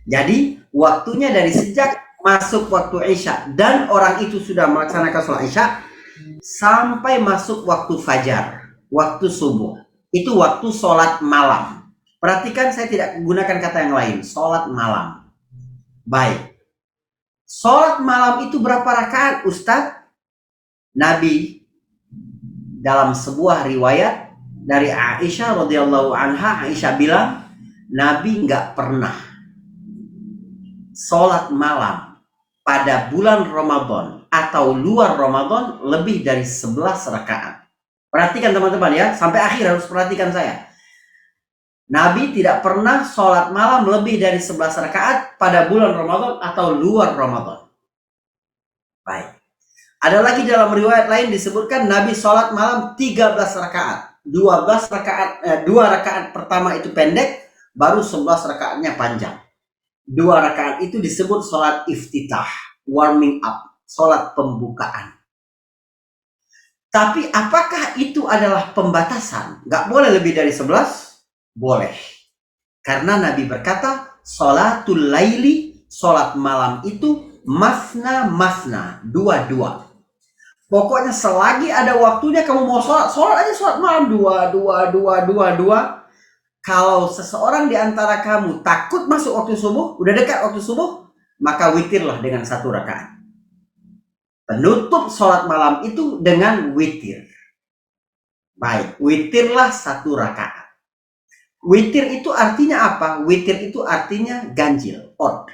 Jadi waktunya dari sejak masuk waktu Isya dan orang itu sudah melaksanakan sholat Isya sampai masuk waktu fajar, waktu subuh, itu waktu sholat malam. Perhatikan, saya tidak gunakan kata yang lain, sholat malam. Baik, sholat malam itu berapa rakaat, Ustadz? Nabi dalam sebuah riwayat dari Aisyah radhiyallahu anha, Aisyah bilang Nabi nggak pernah sholat malam pada bulan Ramadan atau luar Ramadan lebih dari 11 rakaat. Perhatikan teman-teman ya, sampai akhir harus perhatikan saya. Nabi tidak pernah sholat malam lebih dari 11 rakaat pada bulan Ramadan atau luar Ramadan. Baik. Ada lagi dalam riwayat lain disebutkan Nabi sholat malam 13 rakaat. 12 rakaat, 2 rakaat pertama itu pendek, baru 11 rakaatnya panjang. 2 rakaat itu disebut sholat iftitah, warming up, sholat pembukaan. Tapi apakah itu adalah pembatasan? Gak boleh lebih dari 11? Boleh. Karena Nabi berkata, sholatul laili, sholat malam itu masna, 2-2. Pokoknya selagi ada waktunya kamu mau sholat aja sholat malam 2. Kalau seseorang di antara kamu takut masuk waktu subuh, udah dekat waktu subuh, maka witirlah dengan 1 rakaat. Penutup sholat malam itu dengan witir. Baik, witirlah 1 rakaat. Witir itu artinya apa? Witir itu artinya ganjil, odd.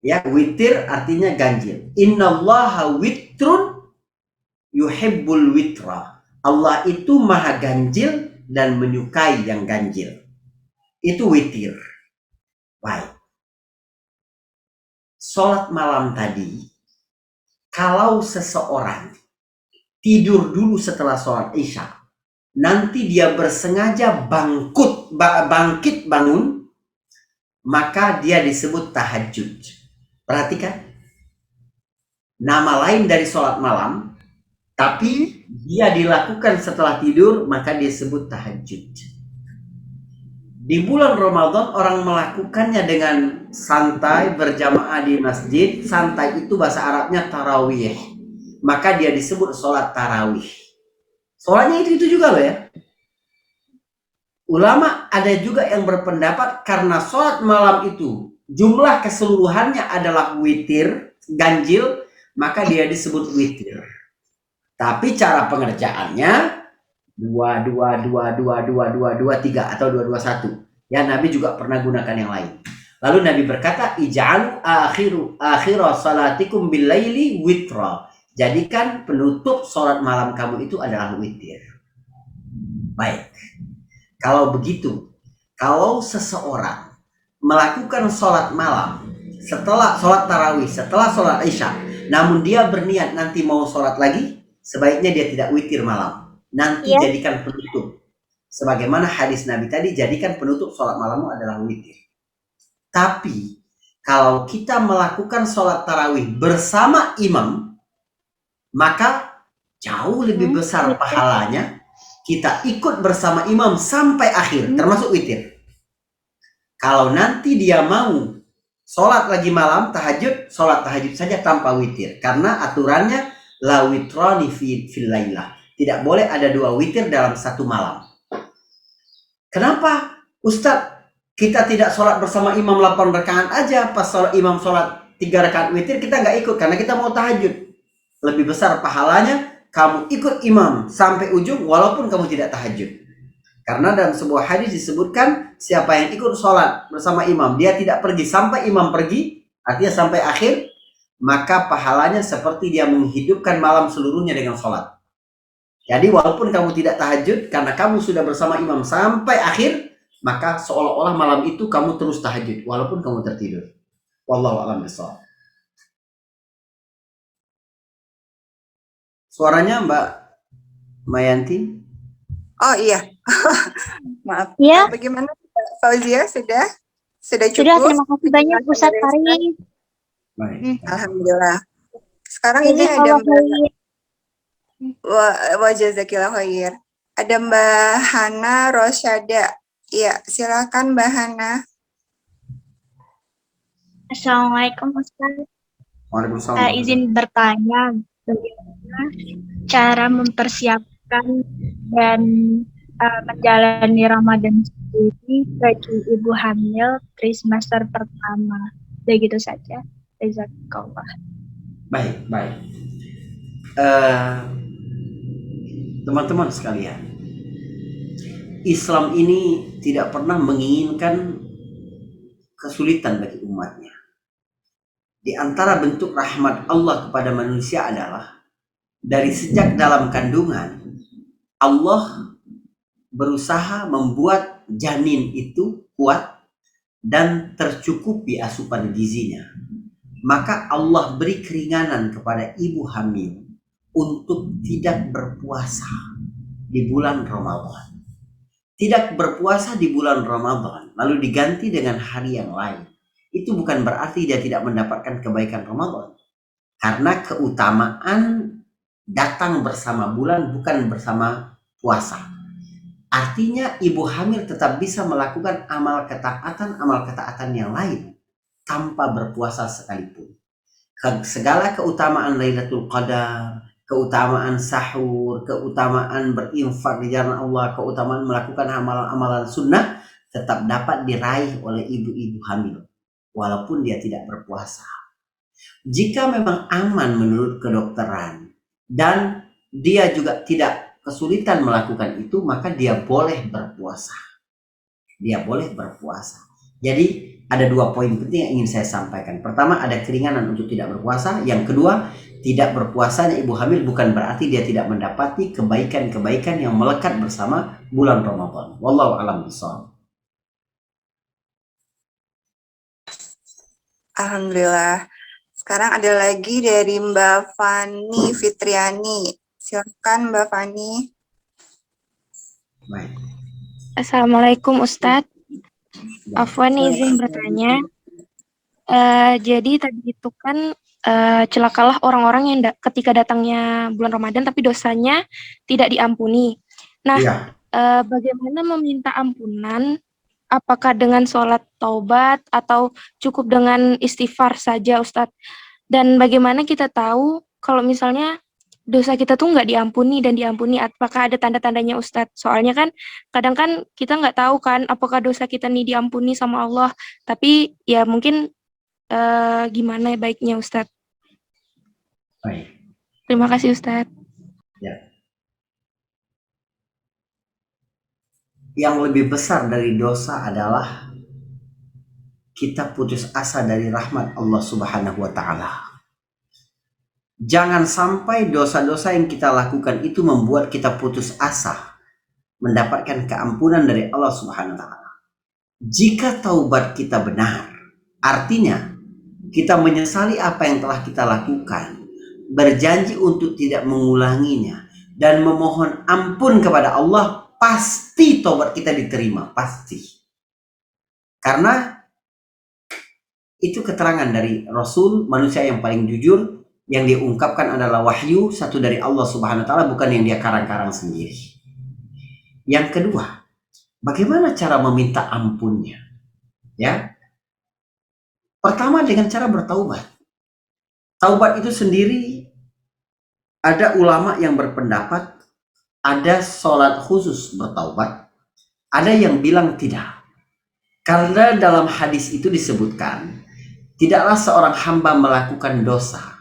Ya, witir artinya ganjil. Innallaha witrun yuhibbul witra. Allah itu maha ganjil dan menyukai yang ganjil. Itu witir. Baik. Sholat malam tadi, kalau seseorang tidur dulu setelah sholat Isya, nanti dia bersengaja bangkit bangun, maka dia disebut tahajud. Perhatikan, nama lain dari sholat malam, tapi dia dilakukan setelah tidur, maka dia disebut tahajud. Di bulan Ramadan orang melakukannya dengan santai, berjamaah di masjid. Santai itu bahasa Arabnya tarawih, maka dia disebut sholat tarawih. Sholatnya itu juga loh ya. Ulama ada juga yang berpendapat karena sholat malam itu jumlah keseluruhannya adalah witir, ganjil, maka dia disebut witir. Tapi cara pengerjaannya 2-2-2-2-2-2-2-3 atau 2-2-1. Ya, Nabi juga pernah gunakan yang lain. Lalu Nabi berkata, ij'alu akhira salatikum bil laili witra. Jadikan penutup sholat malam kamu itu adalah witir. Baik. Kalau begitu, kalau seseorang melakukan sholat malam setelah sholat tarawih, setelah sholat Isya, namun dia berniat nanti mau sholat lagi, sebaiknya dia tidak witir malam. Nanti jadikan penutup. Sebagaimana hadis Nabi tadi, jadikan penutup sholat malammu adalah witir. Tapi, kalau kita melakukan sholat tarawih bersama imam, maka jauh lebih besar pahalanya kita ikut bersama imam sampai akhir, termasuk witir. Kalau nanti dia mau sholat lagi malam, tahajud, sholat tahajud saja tanpa witir. Karena aturannya, la witrani fil lailah. Tidak boleh ada 2 witir dalam 1 malam. Kenapa? Ustadz, kita tidak sholat bersama imam 8 rakaat aja. Pas imam sholat 3 rakaat witir, kita nggak ikut karena kita mau tahajud. Lebih besar pahalanya kamu ikut imam sampai ujung walaupun kamu tidak tahajud. Karena dalam sebuah hadis disebutkan siapa yang ikut sholat bersama imam, dia tidak pergi sampai imam pergi, artinya sampai akhir, maka pahalanya seperti dia menghidupkan malam seluruhnya dengan sholat. Jadi walaupun kamu tidak tahajud, karena kamu sudah bersama imam sampai akhir, maka seolah-olah malam itu kamu terus tahajud walaupun kamu tertidur. Wallahu a'lam bishawab. Suaranya Mbak Mayanti? Oh iya, maaf. Ya. Bagaimana Fauzia, sudah cukup? Sudah, terima kasih banyak Ustadz Fahri. Baik. Alhamdulillah. Sekarang ini ada Mbak wa jazakillah khair. Ada Mbak Hana Rosyada. Iya, silakan Mbak Hana. Assalamualaikum Ustaz. Waalaikumsalam. Izin bertanya, bagaimana cara mempersiapkan dan menjalani Ramadan ini bagi ibu hamil trimester pertama? Begitu saja. Jazakallah. Baik. Teman-teman sekalian, Islam ini tidak pernah menginginkan kesulitan bagi umatnya. Di antara bentuk rahmat Allah kepada manusia adalah dari sejak dalam kandungan, Allah berusaha membuat janin itu kuat dan tercukupi asupan gizinya. Maka Allah beri keringanan kepada ibu hamil untuk tidak berpuasa di bulan Ramadan. Tidak berpuasa di bulan Ramadan lalu diganti dengan hari yang lain, itu bukan berarti dia tidak mendapatkan kebaikan Ramadan, karena keutamaan datang bersama bulan bukan bersama puasa. Artinya ibu hamil tetap bisa melakukan amal ketaatan yang lain tanpa berpuasa sekalipun. Segala keutamaan Lailatul Qadar, keutamaan sahur, keutamaan berinfak di jalan Allah, keutamaan melakukan amalan-amalan sunnah tetap dapat diraih oleh ibu-ibu hamil walaupun dia tidak berpuasa. Jika memang aman menurut kedokteran dan dia juga tidak kesulitan melakukan itu, maka dia boleh berpuasa. Jadi ada 2 poin penting yang ingin saya sampaikan. Pertama, ada keringanan untuk tidak berpuasa. Yang kedua, tidak berpuasanya ibu hamil bukan berarti dia tidak mendapati kebaikan-kebaikan yang melekat bersama bulan Ramadan. Wallahu a'lam bishawab. Alhamdulillah. Sekarang ada lagi dari Mbak Fani Fitriani. Silakan Mbak Fani. Baik. Assalamualaikum Ustadz. Afwan izin bertanya. Jadi tadi itu kan celakalah orang-orang yang ketika datangnya bulan Ramadan tapi dosanya tidak diampuni. Nah, Ya. Bagaimana meminta ampunan? Apakah dengan sholat taubat atau cukup dengan istighfar saja Ustadz? Dan bagaimana kita tahu kalau misalnya dosa kita tuh nggak diampuni dan diampuni, apakah ada tanda-tandanya Ustadz? Soalnya kan kadang kan kita nggak tahu kan apakah dosa kita nih diampuni sama Allah, tapi ya mungkin gimana baiknya Ustadz? Baik. Terima kasih Ustadz. Ya. Yang lebih besar dari dosa adalah kita putus asa dari rahmat Allah Subhanahu wa Ta'ala. Jangan sampai dosa-dosa yang kita lakukan itu membuat kita putus asa mendapatkan keampunan dari Allah Subhanahu wa Ta'ala. Jika taubat kita benar, artinya kita menyesali apa yang telah kita lakukan, berjanji untuk tidak mengulanginya, dan memohon ampun kepada Allah, pasti taubat kita diterima, pasti. Karena itu keterangan dari Rasul, manusia yang paling jujur, yang diungkapkan adalah wahyu, satu dari Allah Subhanahu wa Ta'ala, bukan yang dia karang-karang sendiri. Yang kedua, bagaimana cara meminta ampunnya? Ya. Pertama dengan cara bertaubat. Taubat itu sendiri, ada ulama yang berpendapat ada sholat khusus bertaubat, ada yang bilang tidak. Karena dalam hadis itu disebutkan, tidaklah seorang hamba melakukan dosa,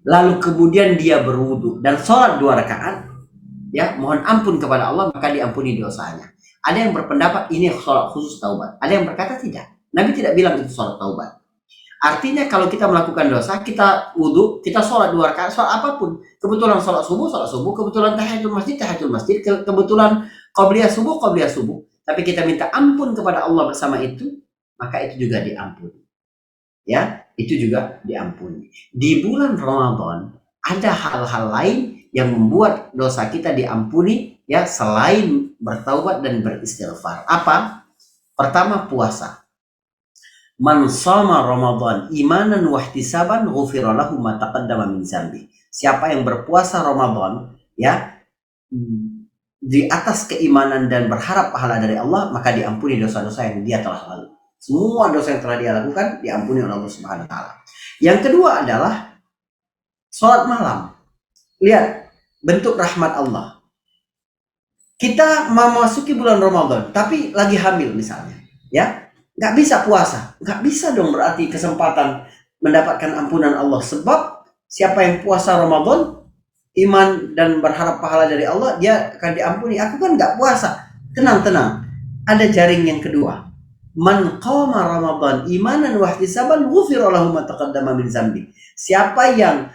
lalu kemudian dia berwudu dan sholat 2 rakaat, ya mohon ampun kepada Allah, maka diampuni dosanya. Ada yang berpendapat ini sholat khusus taubat, ada yang berkata tidak. Nabi tidak bilang itu sholat taubat. Artinya kalau kita melakukan dosa, kita wudu, kita sholat 2 rakaat, sholat apapun. Kebetulan sholat subuh, kebetulan tahiyatul masjid, kebetulan qabliyah subuh. Tapi kita minta ampun kepada Allah bersama itu, maka itu juga diampuni. Ya, itu juga diampuni. Di bulan Ramadan ada hal-hal lain yang membuat dosa kita diampuni, ya, selain bertaubat dan beristighfar. Apa? Pertama, puasa. Man shoma Ramadan imanan wa ihtisaban ghufira lahu ma taqaddama min dzambi. Siapa yang berpuasa Ramadan, ya, di atas keimanan dan berharap pahala dari Allah, maka diampuni dosa-dosa yang dia telah lalu. Semua dosa yang telah dia lakukan diampuni oleh Allah Subhanahu wa taala. Yang kedua adalah sholat malam. Lihat bentuk rahmat Allah. Kita memasuki bulan Ramadan, tapi lagi hamil misalnya, ya, nggak bisa puasa, nggak bisa dong berarti kesempatan mendapatkan ampunan Allah. Sebab siapa yang puasa Ramadan, iman dan berharap pahala dari Allah, dia akan diampuni. Aku kan nggak puasa. Tenang. Ada jaring yang kedua. Man qama Ramadan imanan wa ihtisaban ghufira lahu ma taqaddama min dzambi. Siapa yang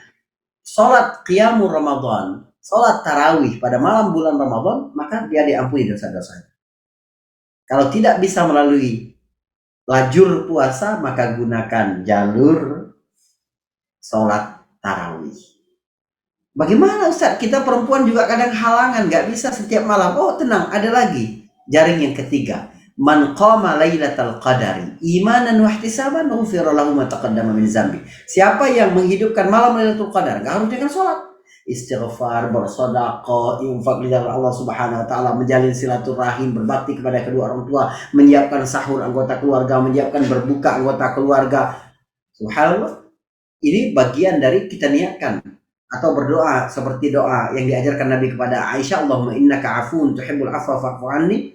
sholat qiyamul Ramadan, sholat tarawih pada malam bulan Ramadan, maka dia diampuni dosa-dosanya. Kalau tidak bisa melalui lajur puasa, maka gunakan jalur sholat tarawih. Bagaimana Ustaz? Kita perempuan juga kadang halangan, nggak bisa setiap malam. Oh tenang, ada lagi jaring yang ketiga. Man qama lailatal qadari imanan wa ihtisaban ghufira lahu ma taqaddama min dzambi. Siapa yang menghidupkan malam Lailatul Qadar, enggak harus dengan salat, istighfar, bersedekah, infak di jalan Allah Subhanahu wa taala, menjalin silaturahim, berbakti kepada kedua orang tua, menyiapkan sahur anggota keluarga, menyiapkan berbuka anggota keluarga. Subhanallah. Ini bagian dari kita niatkan atau berdoa seperti doa yang diajarkan Nabi kepada Aisyah, Allahumma innaka afuun tuhibbul afwa fa'fu anni.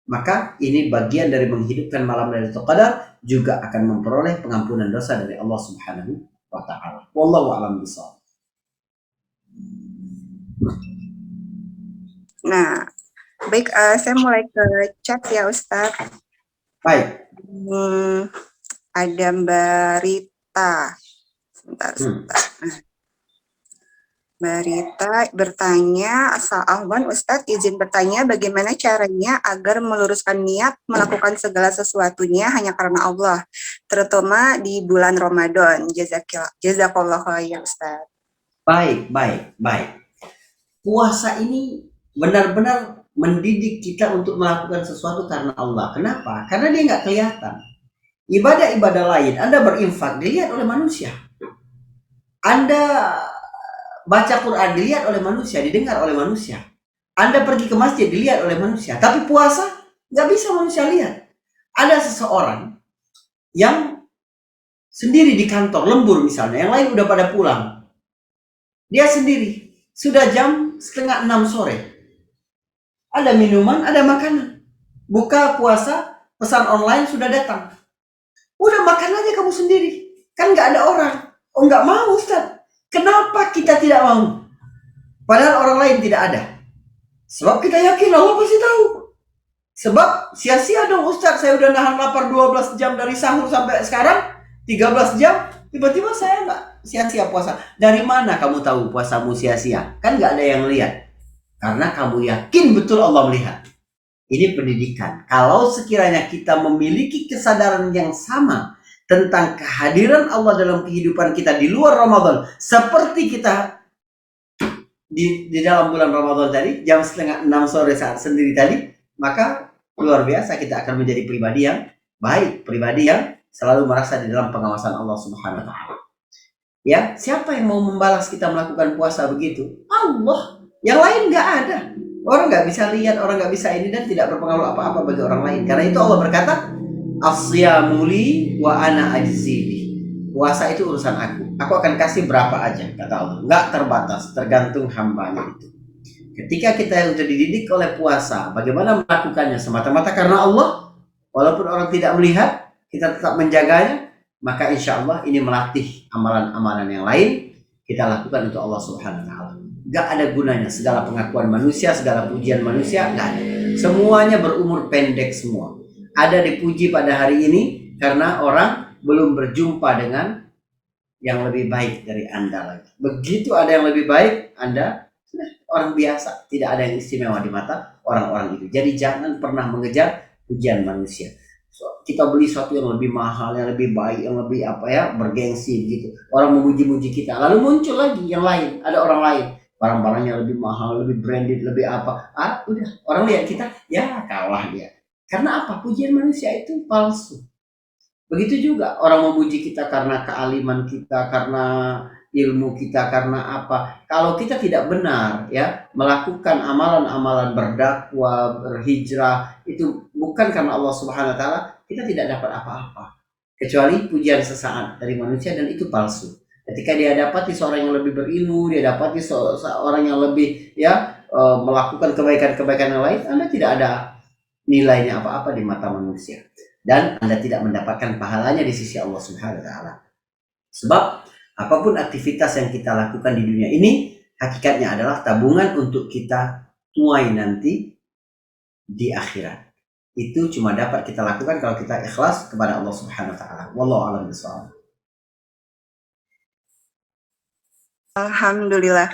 Maka ini bagian dari menghidupkan malam Lailatul Qadar, juga akan memperoleh pengampunan dosa dari Allah Subhanahu wa taala. Wallahu a'lam bishawab. Nah, baik, saya mulai ke chat ya Ustadz. Baik. Ada Mbak Rita. Sebentar. Mbak Rita bertanya, Afwan Ustadz, izin bertanya bagaimana caranya agar meluruskan niat melakukan segala sesuatunya hanya karena Allah, terutama di bulan Ramadan. Jazakallah khair Ustadz. Baik. Puasa ini benar-benar mendidik kita untuk melakukan sesuatu karena Allah. Kenapa? Karena dia nggak kelihatan. Ibadah-ibadah lain, Anda berinfak, dilihat oleh manusia. Anda baca Quran, dilihat oleh manusia, didengar oleh manusia. Anda pergi ke masjid, dilihat oleh manusia. Tapi puasa, nggak bisa manusia lihat. Ada seseorang yang sendiri di kantor, lembur misalnya, yang lain udah pada pulang. Dia sendiri, sudah jam 5:30 sore. Ada minuman, ada makanan. Buka puasa, pesan online sudah datang. Udah makan aja kamu sendiri. Kan nggak ada orang. Oh nggak mau Ustaz. Kenapa kita tidak mau? Padahal orang lain tidak ada. Sebab kita yakin Allah pasti tahu. Sebab sia-sia dong Ustaz, saya udah nahan lapar 12 jam dari sahur sampai sekarang, 13 jam, tiba-tiba saya nggak sia-sia puasa. Dari mana kamu tahu puasamu sia-sia? Kan nggak ada yang lihat. Karena kamu yakin betul Allah melihat. Ini pendidikan. Kalau sekiranya kita memiliki kesadaran yang sama tentang kehadiran Allah dalam kehidupan kita di luar Ramadan, seperti kita di dalam bulan Ramadan tadi, jam 5:30 sore saat sendiri tadi, maka luar biasa kita akan menjadi pribadi yang baik, pribadi yang selalu merasa di dalam pengawasan Allah Subhanahu wa taala. Ya, siapa yang mau membalas kita melakukan puasa begitu? Allah. Yang lain nggak ada. Orang nggak bisa lihat, orang nggak bisa ini, dan tidak berpengaruh apa-apa bagi orang lain. Karena itu Allah berkata, As-siyamuli wa ana ajzibi. Puasa itu urusan aku. Aku akan kasih berapa aja, kata Allah. Nggak terbatas, tergantung hambanya itu. Ketika kita sudah dididik oleh puasa, bagaimana melakukannya semata-mata karena Allah, walaupun orang tidak melihat, kita tetap menjaganya, maka insya Allah ini melatih amalan-amalan yang lain kita lakukan untuk Allah Subhanahu wa taala. Gak ada gunanya segala pengakuan manusia, segala pujian manusia, gak ada. Semuanya berumur pendek semua. Ada dipuji pada hari ini karena orang belum berjumpa dengan yang lebih baik dari Anda lagi. Begitu ada yang lebih baik, Anda orang biasa, tidak ada yang istimewa di mata orang-orang itu. Jadi jangan pernah mengejar pujian manusia. Kita beli sesuatu yang lebih mahal, yang lebih baik, yang lebih bergengsi gitu. Orang memuji-muji kita, lalu muncul lagi yang lain, ada orang lain, barang-barangnya lebih mahal, lebih branded, lebih apa. Udah orang lihat kita, ya kalah dia. Karena apa? Pujian manusia itu palsu. Begitu juga orang memuji kita karena kealiman kita, karena ilmu kita, karena apa? Kalau kita tidak benar ya melakukan amalan-amalan berdakwah, berhijrah, itu bukan karena Allah Subhanahu wa taala, kita tidak dapat apa-apa kecuali pujian sesaat dari manusia, dan itu palsu. Ketika dia dapati seorang yang lebih berilmu, dia dapati seorang yang lebih melakukan kebaikan-kebaikan yang lain, Anda tidak ada nilainya apa-apa di mata manusia, dan Anda tidak mendapatkan pahalanya di sisi Allah Subhanahu wa taala. Sebab apapun aktivitas yang kita lakukan di dunia ini hakikatnya adalah tabungan untuk kita tuai nanti di akhirat. Itu cuma dapat kita lakukan kalau kita ikhlas kepada Allah Subhanahu wa taala. Wallahu a'lam bishawab. Alhamdulillah.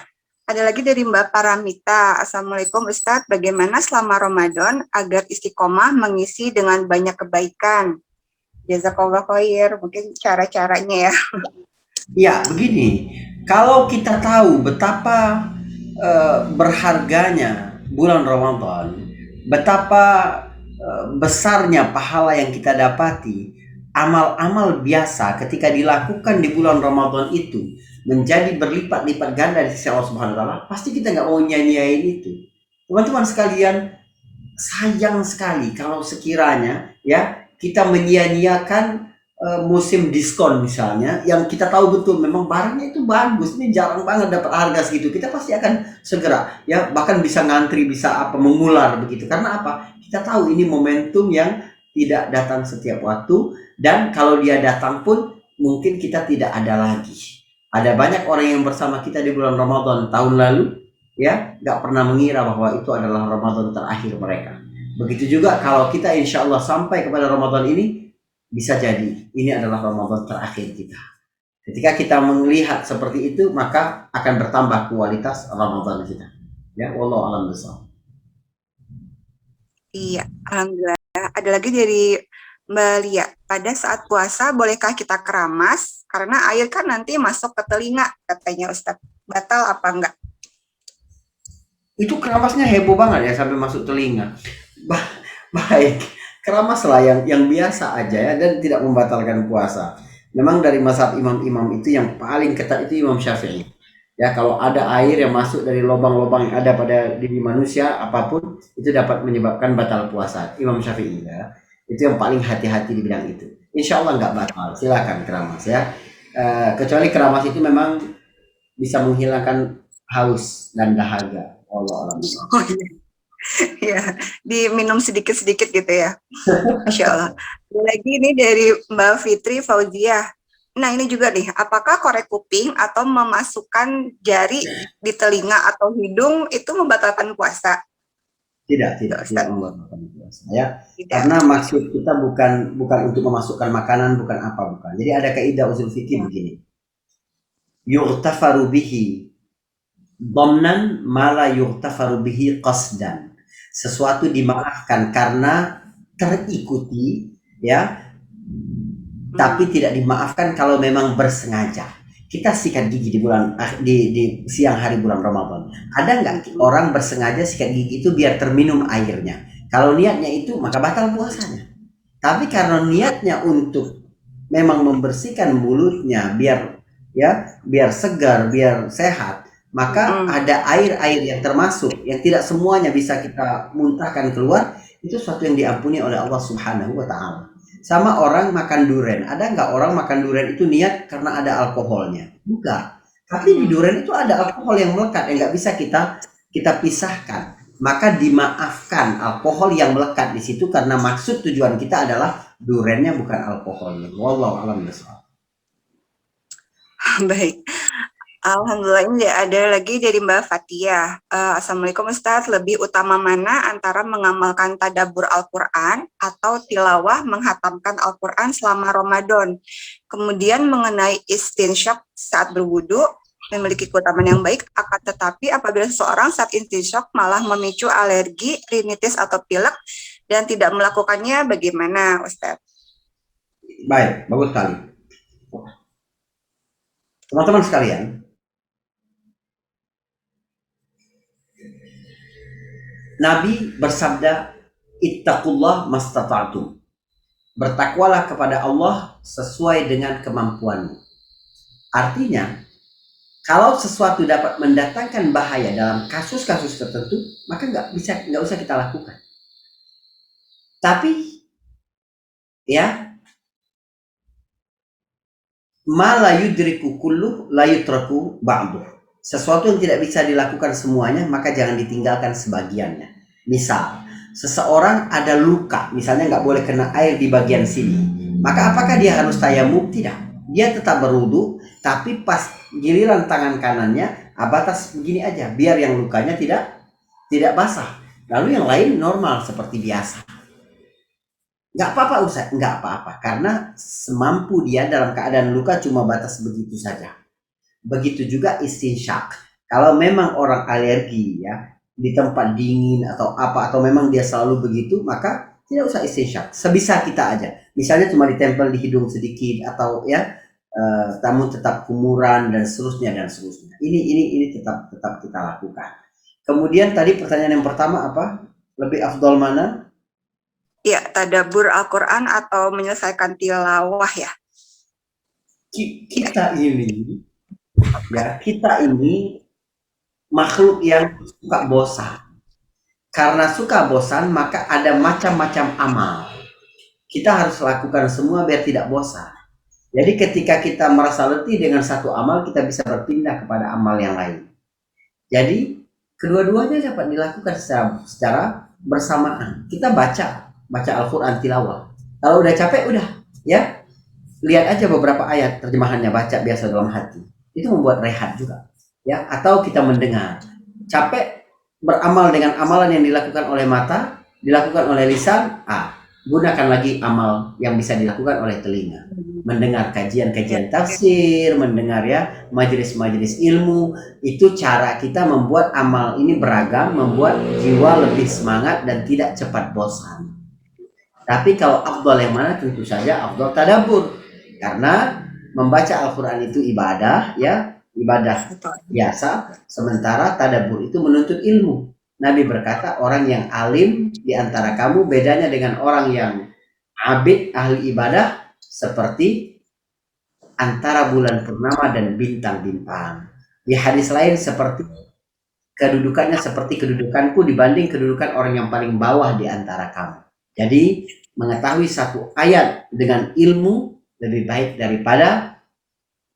Ada lagi dari Mbak Paramita. Assalamualaikum Ustadz, bagaimana selama Ramadan agar istiqomah mengisi dengan banyak kebaikan? Jazakallah khair, mungkin cara-caranya ya. Ya, begini. Kalau kita tahu betapa berharganya bulan Ramadan, betapa besarnya pahala yang kita dapati, amal-amal biasa ketika dilakukan di bulan Ramadan itu menjadi berlipat-lipat ganda di sisi Allah Subhanahu wa taala, pasti kita nggak mau nyanyiain itu. Teman-teman sekalian, sayang sekali kalau sekiranya ya kita menyia-nyiakan musim diskon misalnya, yang kita tahu betul memang barangnya itu bagus, ini jarang banget dapat harga segitu, kita pasti akan segera ya, bahkan bisa ngantri, bisa mengular begitu. Karena apa? Kita tahu ini momentum yang tidak datang setiap waktu, dan kalau dia datang pun mungkin kita tidak ada lagi. Ada banyak orang yang bersama kita di bulan Ramadan tahun lalu ya, nggak pernah mengira bahwa itu adalah Ramadan terakhir mereka. Begitu juga kalau kita insya Allah sampai kepada Ramadan ini, bisa jadi ini adalah Ramadan terakhir kita. Ketika kita melihat seperti itu, maka akan bertambah kualitas Ramadan kita. Ya, wallahu a'lam bishawab. Iya, alhamdulillah. Ada lagi dari Mbak Lia. Pada saat puasa, bolehkah kita keramas? Karena air kan nanti masuk ke telinga, katanya Ustadz. Batal apa enggak? Itu keramasnya heboh banget ya, sampai masuk telinga. Baik, keramaslah yang biasa aja ya, dan tidak membatalkan puasa. Memang dari mazhab imam-imam itu yang paling ketat itu Imam Syafi'i. Ya, kalau ada air yang masuk dari lubang-lubang yang ada pada diri manusia apapun, itu dapat menyebabkan batal puasa. Imam Syafi'i ya, itu yang paling hati-hati di bidang itu. Insya Allah nggak batal, silakan keramas ya. Kecuali keramas itu memang bisa menghilangkan haus dan dahaga. Allah alam. Oh iya. Ya, diminum sedikit-sedikit gitu ya. Masya Allah. Lagi ini dari Mbak Fitri Fauziah. Nah ini juga nih, apakah korek kuping atau memasukkan jari di telinga atau hidung itu membatalkan puasa? Tidak membatalkan puasa ya. Karena maksud kita bukan untuk memasukkan makanan, bukan apa, bukan. Jadi ada kaidah usul fikih begini. Yughtafaru bihi dhamnan ma la yughtafaru bihi qasdan. Sesuatu dimaafkan karena terikuti ya, tapi tidak dimaafkan kalau memang bersengaja. Kita sikat gigi di siang hari bulan Ramadan. Ada nggak orang bersengaja sikat gigi itu biar terminum airnya? Kalau niatnya itu, maka batal puasanya. Tapi karena niatnya untuk memang membersihkan mulutnya biar segar, biar sehat, maka ada air-air yang termasuk yang tidak semuanya bisa kita muntahkan keluar, itu sesuatu yang diampuni oleh Allah Subhanahu wa taala. Sama orang makan durian, ada nggak orang makan durian itu niat karena ada alkoholnya? Bukan. Tapi di durian itu ada alkohol yang melekat yang nggak bisa kita pisahkan. Maka dimaafkan alkohol yang melekat di situ karena maksud tujuan kita adalah duriannya, bukan alkoholnya. Wallahu a'lam bishawab. Baik. Alhamdulillah, ini ada lagi dari Mbak Fatia. Assalamualaikum Ustadz, lebih utama mana antara mengamalkan tadabbur Al-Quran atau tilawah menghatamkan Al-Quran selama Ramadan? Kemudian mengenai istinsyak saat berwudu, memiliki keutamaan yang baik, akan tetapi apabila seseorang saat istinsyak malah memicu alergi, rinitis atau pilek dan tidak melakukannya, bagaimana Ustadz? Baik, bagus sekali. Teman-teman sekalian, Nabi bersabda, ittaqullah mastata'tum. Bertakwalah kepada Allah sesuai dengan kemampuanmu. Artinya, Kalau sesuatu dapat mendatangkan bahaya dalam kasus-kasus tertentu, maka nggak usah kita lakukan. Tapi ya, ma la yudriku kullu la yutraku ba'du. Sesuatu yang tidak bisa dilakukan semuanya, maka jangan ditinggalkan sebagiannya. Misal, seseorang ada luka, misalnya nggak boleh kena air di bagian sini. Maka apakah dia harus tayamum? Tidak. Dia tetap berwudu, tapi pas giliran tangan kanannya, batas begini aja, biar yang lukanya tidak basah. Lalu yang lain normal seperti biasa. Nggak apa-apa Ustaz, nggak apa-apa. Karena semampu dia dalam keadaan luka cuma batas begitu saja. Begitu juga istinsyak. Kalau memang orang alergi ya, di tempat dingin atau apa, atau memang dia selalu begitu, maka tidak usah istinsyak. Sebisa kita aja. Misalnya cuma ditempel di hidung sedikit, atau ya, namun tetap kumuran dan seterusnya dan seterusnya. Ini tetap kita lakukan. Kemudian tadi pertanyaan yang pertama apa? Lebih afdol mana? Ya, tadabbur Al-Quran atau menyelesaikan tilawah ya. Kita ini makhluk yang suka bosan. Karena suka bosan, maka ada macam-macam amal. Kita harus lakukan semua biar tidak bosan. Jadi ketika kita merasa letih dengan satu amal, kita bisa berpindah kepada amal yang lain. Jadi kedua-duanya dapat dilakukan secara bersamaan. Kita baca Al-Quran tilawah. Kalau udah capek, udah ya, lihat aja beberapa ayat terjemahannya, baca biasa dalam hati. Itu membuat rehat juga. Ya, atau kita mendengar. Capek beramal dengan amalan yang dilakukan oleh mata, dilakukan oleh lisan, gunakan lagi amal yang bisa dilakukan oleh telinga. Mendengar kajian-kajian tafsir, mendengar ya majelis-majelis ilmu. Itu cara kita membuat amal ini beragam, membuat jiwa lebih semangat dan tidak cepat bosan. Tapi kalau afdal yang mana? Tentu saja afdal tadabbur. Karena membaca Al-Quran itu ibadah ya, ibadah biasa, sementara tadabbur itu menuntut ilmu. Nabi berkata, orang yang alim di antara kamu bedanya dengan orang yang abid, ahli ibadah, seperti antara bulan purnama dan bintang-bintang. Di hadis lain seperti kedudukannya seperti kedudukanku dibanding kedudukan orang yang paling bawah di antara kamu. Jadi mengetahui satu ayat dengan ilmu lebih baik daripada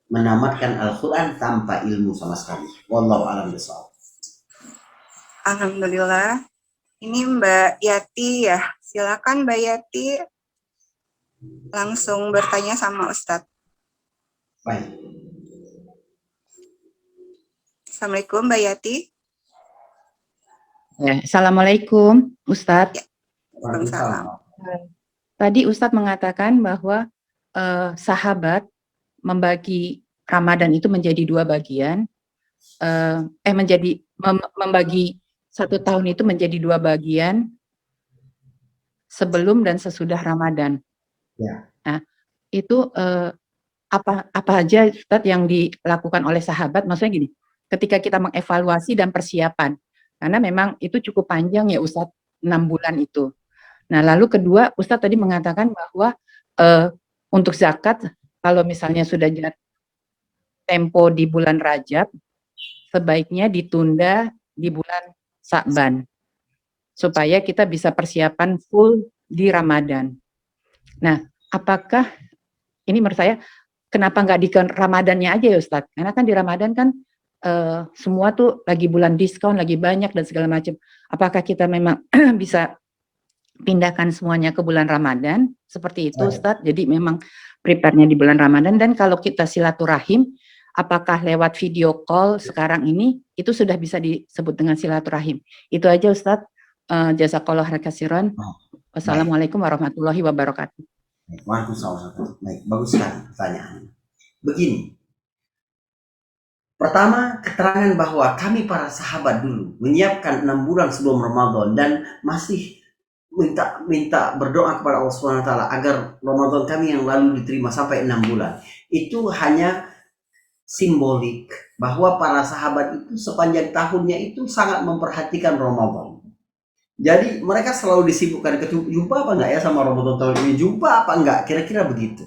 menamatkan Al-Quran tanpa ilmu sama sekali. Wallahu a'lam bishawab. Alhamdulillah. Ini Mbak Yati ya. Silakan Mbak Yati langsung bertanya sama Ustadz. Baik. Assalamualaikum Mbak Yati. Assalamualaikum Ustadz. Waalaikumsalam. Tadi Ustadz mengatakan bahwa sahabat membagi Ramadan itu menjadi dua bagian, membagi satu tahun itu menjadi dua bagian, sebelum dan sesudah Ramadan. Ya. Nah, itu apa aja Ustadz yang dilakukan oleh sahabat? Maksudnya gini, ketika kita mengevaluasi dan persiapan, karena memang itu cukup panjang ya Ustadz, 6 bulan itu. Nah, lalu kedua, Ustadz tadi mengatakan bahwa untuk zakat, kalau misalnya sudah tempo di bulan Rajab, sebaiknya ditunda di bulan Sya'ban, supaya kita bisa persiapan full di Ramadan. Nah, apakah, ini menurut saya, kenapa nggak di Ramadannya aja ya Ustadz? Karena kan di Ramadan kan semua tuh lagi bulan diskon, lagi banyak dan segala macam. Apakah kita memang bisa pindahkan semuanya ke bulan Ramadan seperti itu Ustadz? Jadi memang prepare-nya di bulan Ramadan. Dan kalau kita silaturahim, apakah lewat video call sekarang ini itu sudah bisa disebut dengan silaturahim? Itu aja Ustadz. Jazakallah khairan. Wassalamualaikum warahmatullahi wabarakatuh. Waalaikumsalam. Baik, bagus sekali pertanyaannya. Begini. Pertama, keterangan bahwa kami para sahabat dulu menyiapkan 6 bulan sebelum Ramadan dan masih minta berdoa kepada Allah SWT agar Ramadan kami yang lalu diterima sampai 6 bulan. Itu hanya simbolik bahwa para sahabat itu sepanjang tahunnya itu sangat memperhatikan Ramadan. Jadi mereka selalu disibukkan, jumpa apa enggak ya sama Ramadan tahun ini, jumpa apa enggak, kira-kira begitu.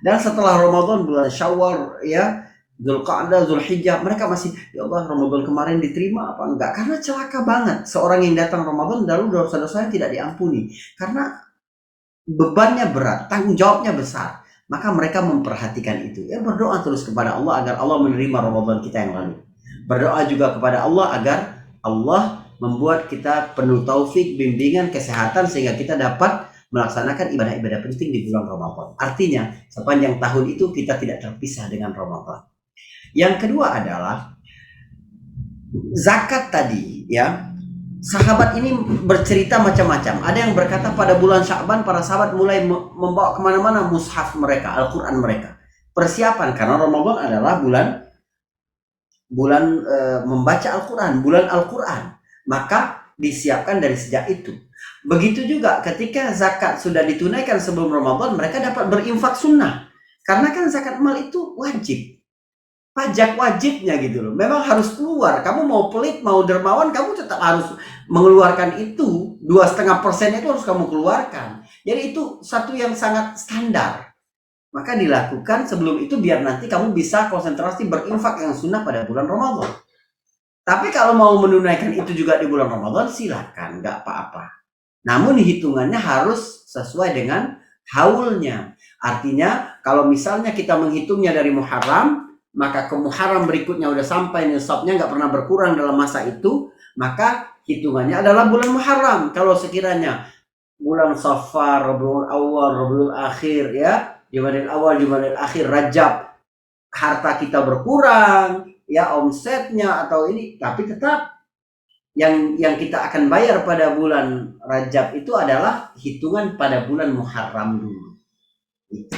Dan setelah Ramadan bulan Syawal ya, Zulqa'dah, Zulhijjah, mereka masih, ya Allah Ramadan kemarin diterima apa enggak? Karena celaka banget seorang yang datang Ramadan lalu dosa-dosanya tidak diampuni. Karena bebannya berat, tanggung jawabnya besar. Maka mereka memperhatikan itu. Ya berdoa terus kepada Allah agar Allah menerima Ramadan kita yang lalu. Berdoa juga kepada Allah agar Allah membuat kita penuh taufik, bimbingan, kesehatan sehingga kita dapat melaksanakan ibadah-ibadah penting di bulan Ramadan. Artinya, sepanjang tahun itu kita tidak terpisah dengan Ramadan. Yang kedua adalah zakat tadi, ya. Sahabat ini bercerita macam-macam. Ada yang berkata pada bulan Sya'ban para sahabat mulai membawa kemana-mana mushaf mereka, Al-Quran mereka. Persiapan karena Ramadan adalah bulan membaca Al-Quran, bulan Al-Quran. Maka disiapkan dari sejak itu. Begitu juga ketika zakat sudah ditunaikan sebelum Ramadan, mereka dapat berinfak sunnah. Karena kan zakat mal itu wajib. Pajak wajibnya gitu loh. Memang harus keluar. Kamu mau pelit, mau dermawan, kamu tetap harus mengeluarkan itu. 2,5% itu harus kamu keluarkan. Jadi itu satu yang sangat standar. Maka dilakukan sebelum itu biar nanti kamu bisa konsentrasi berinfak yang sunnah pada bulan Ramadan. Tapi kalau mau menunaikan itu juga di bulan Ramadan, silakan, nggak apa-apa. Namun hitungannya harus sesuai dengan haulnya. Artinya kalau misalnya kita menghitungnya dari Muharram, maka ke Muharram berikutnya udah sampai nisabnya nggak pernah berkurang dalam masa itu, maka hitungannya adalah bulan Muharram. Kalau sekiranya bulan Safar, Rabiul Awal, Rabiul Akhir, ya, Jumadil Awal, Jumadil Akhir, Rajab, harta kita berkurang, ya omsetnya atau ini, tapi tetap yang kita akan bayar pada bulan Rajab itu adalah hitungan pada bulan Muharram dulu. Gitu.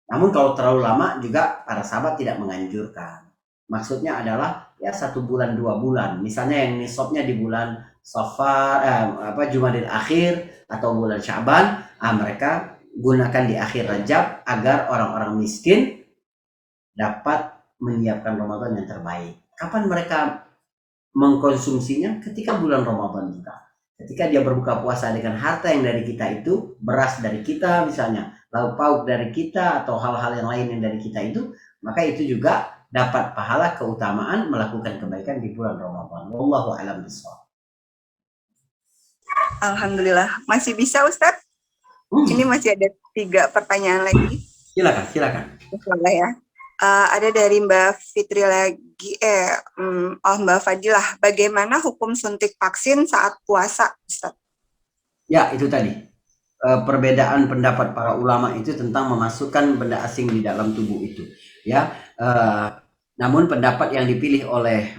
Namun kalau terlalu lama juga para sahabat tidak menganjurkan. Maksudnya adalah ya 1 bulan 2 bulan. Misalnya yang nisabnya di bulan Safar, Jumadil Akhir atau bulan Sya'ban, mereka gunakan di akhir Rajab agar orang-orang miskin dapat menyiapkan Ramadan yang terbaik. Kapan mereka mengkonsumsinya? Ketika bulan Ramadan juga. Ketika dia berbuka puasa dengan harta yang dari kita itu, beras dari kita misalnya, lauk pauk dari kita atau hal-hal yang lain yang dari kita itu, maka itu juga dapat pahala keutamaan melakukan kebaikan di bulan Ramadan. Wallahu a'lam bishawab. Alhamdulillah. Masih bisa Ustadz? Ini masih ada 3 pertanyaan lagi. Silakan. Insyaallah ya. Ada dari Mbak Fitri lagi, Mbak Fadilah, bagaimana hukum suntik vaksin saat puasa, Ustaz? Ya, itu tadi. Perbedaan pendapat para ulama itu tentang memasukkan benda asing di dalam tubuh itu. Ya, namun pendapat yang dipilih oleh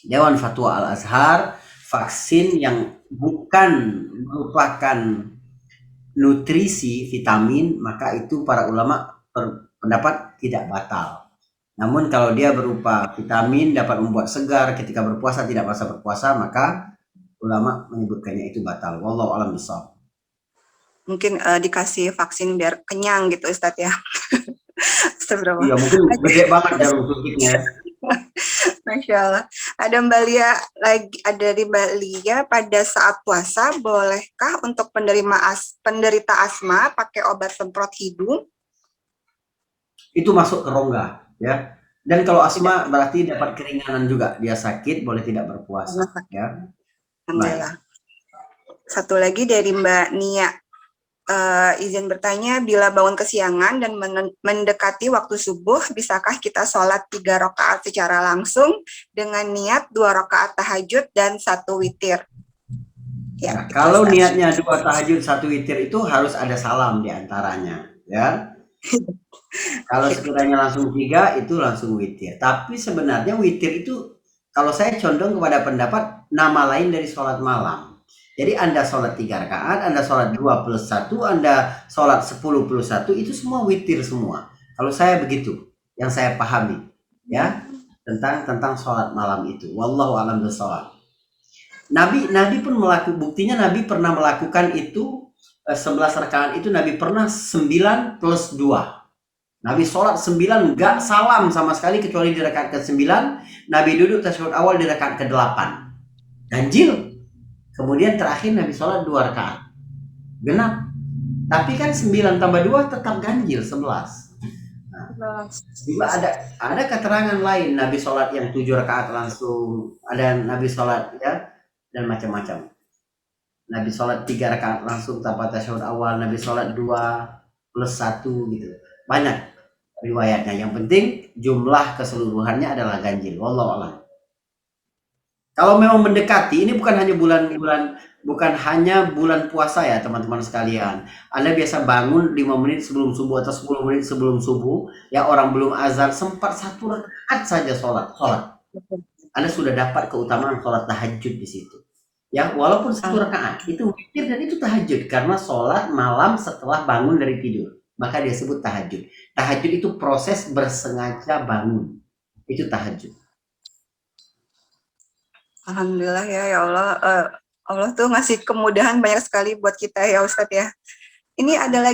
Dewan Fatwa Al-Azhar, vaksin yang bukan merupakan nutrisi vitamin, maka itu para ulama pendapat tidak batal. Namun kalau dia berupa vitamin dapat membuat segar ketika berpuasa tidak merasa berpuasa, maka ulama menyebutkannya itu batal. Wallahu a'lam bishawab. Mungkin dikasih vaksin biar kenyang gitu Ustadz ya. Iya, mungkin gede banget jarum suntiknya. Masya Allah. Ada Mbak Lia lagi, ada dari Mbak Lia, pada saat puasa bolehkah untuk penderita asma pakai obat semprot hidung? Itu masuk ke rongga, ya. Dan kalau asma berarti dapat keringanan juga, dia sakit boleh tidak berpuasa, ya. Alhamdulillah. Satu lagi dari Mbak Nia, izin bertanya, bila bangun kesiangan dan mendekati waktu subuh, bisakah kita sholat 3 rakaat secara langsung dengan niat 2 rakaat tahajud dan 1 witir? Ya, nah, kalau niatnya 2 tahajud 1 witir itu harus ada salam di antaranya, ya. Kalau sekiranya langsung 3 itu langsung witir. Tapi sebenarnya witir itu kalau saya condong kepada pendapat nama lain dari sholat malam. Jadi Anda sholat 3 rakaat, Anda sholat 2 plus 1, Anda sholat 10 plus 1, itu semua witir semua. Kalau saya begitu, yang saya pahami, ya, tentang sholat malam itu. Wallahu a'lam bishawab. Nabi pun buktinya Nabi pernah melakukan itu 11 rakaat itu Nabi pernah 9 plus 2. Nabi sholat 9 gak salam sama sekali kecuali di rakaat ke-9. Nabi duduk tasyahud awal di rakaat ke-8. Ganjil. Kemudian terakhir Nabi sholat 2 rakaat. Genap. Tapi kan 9 tambah 2 tetap ganjil 11. Nah, Juga ada keterangan lain, Nabi sholat yang 7 rakaat langsung, ada Nabi sholat ya, dan macam-macam. Nabi sholat 3 rakaat langsung tanpa tasyahud awal, Nabi sholat 2 plus 1 gitu. Banyak riwayatnya. Yang penting jumlah keseluruhannya adalah ganjil. Wallahu a'lam. Kalau memang mendekati, ini bukan hanya bulan puasa ya teman-teman sekalian. Anda biasa bangun 5 menit sebelum subuh atau 10 menit sebelum subuh, ya orang belum azan, sempat 1 rakaat saja sholat. Anda sudah dapat keutamaan sholat tahajud di situ. Ya, walaupun 1 rakaat, itu witir dan itu tahajud, karena sholat malam setelah bangun dari tidur. Maka dia sebut tahajud. Tahajud itu proses bersengaja bangun. Itu tahajud. Alhamdulillah ya Allah. Allah tuh ngasih kemudahan banyak sekali buat kita ya Ustadz ya. Ini ada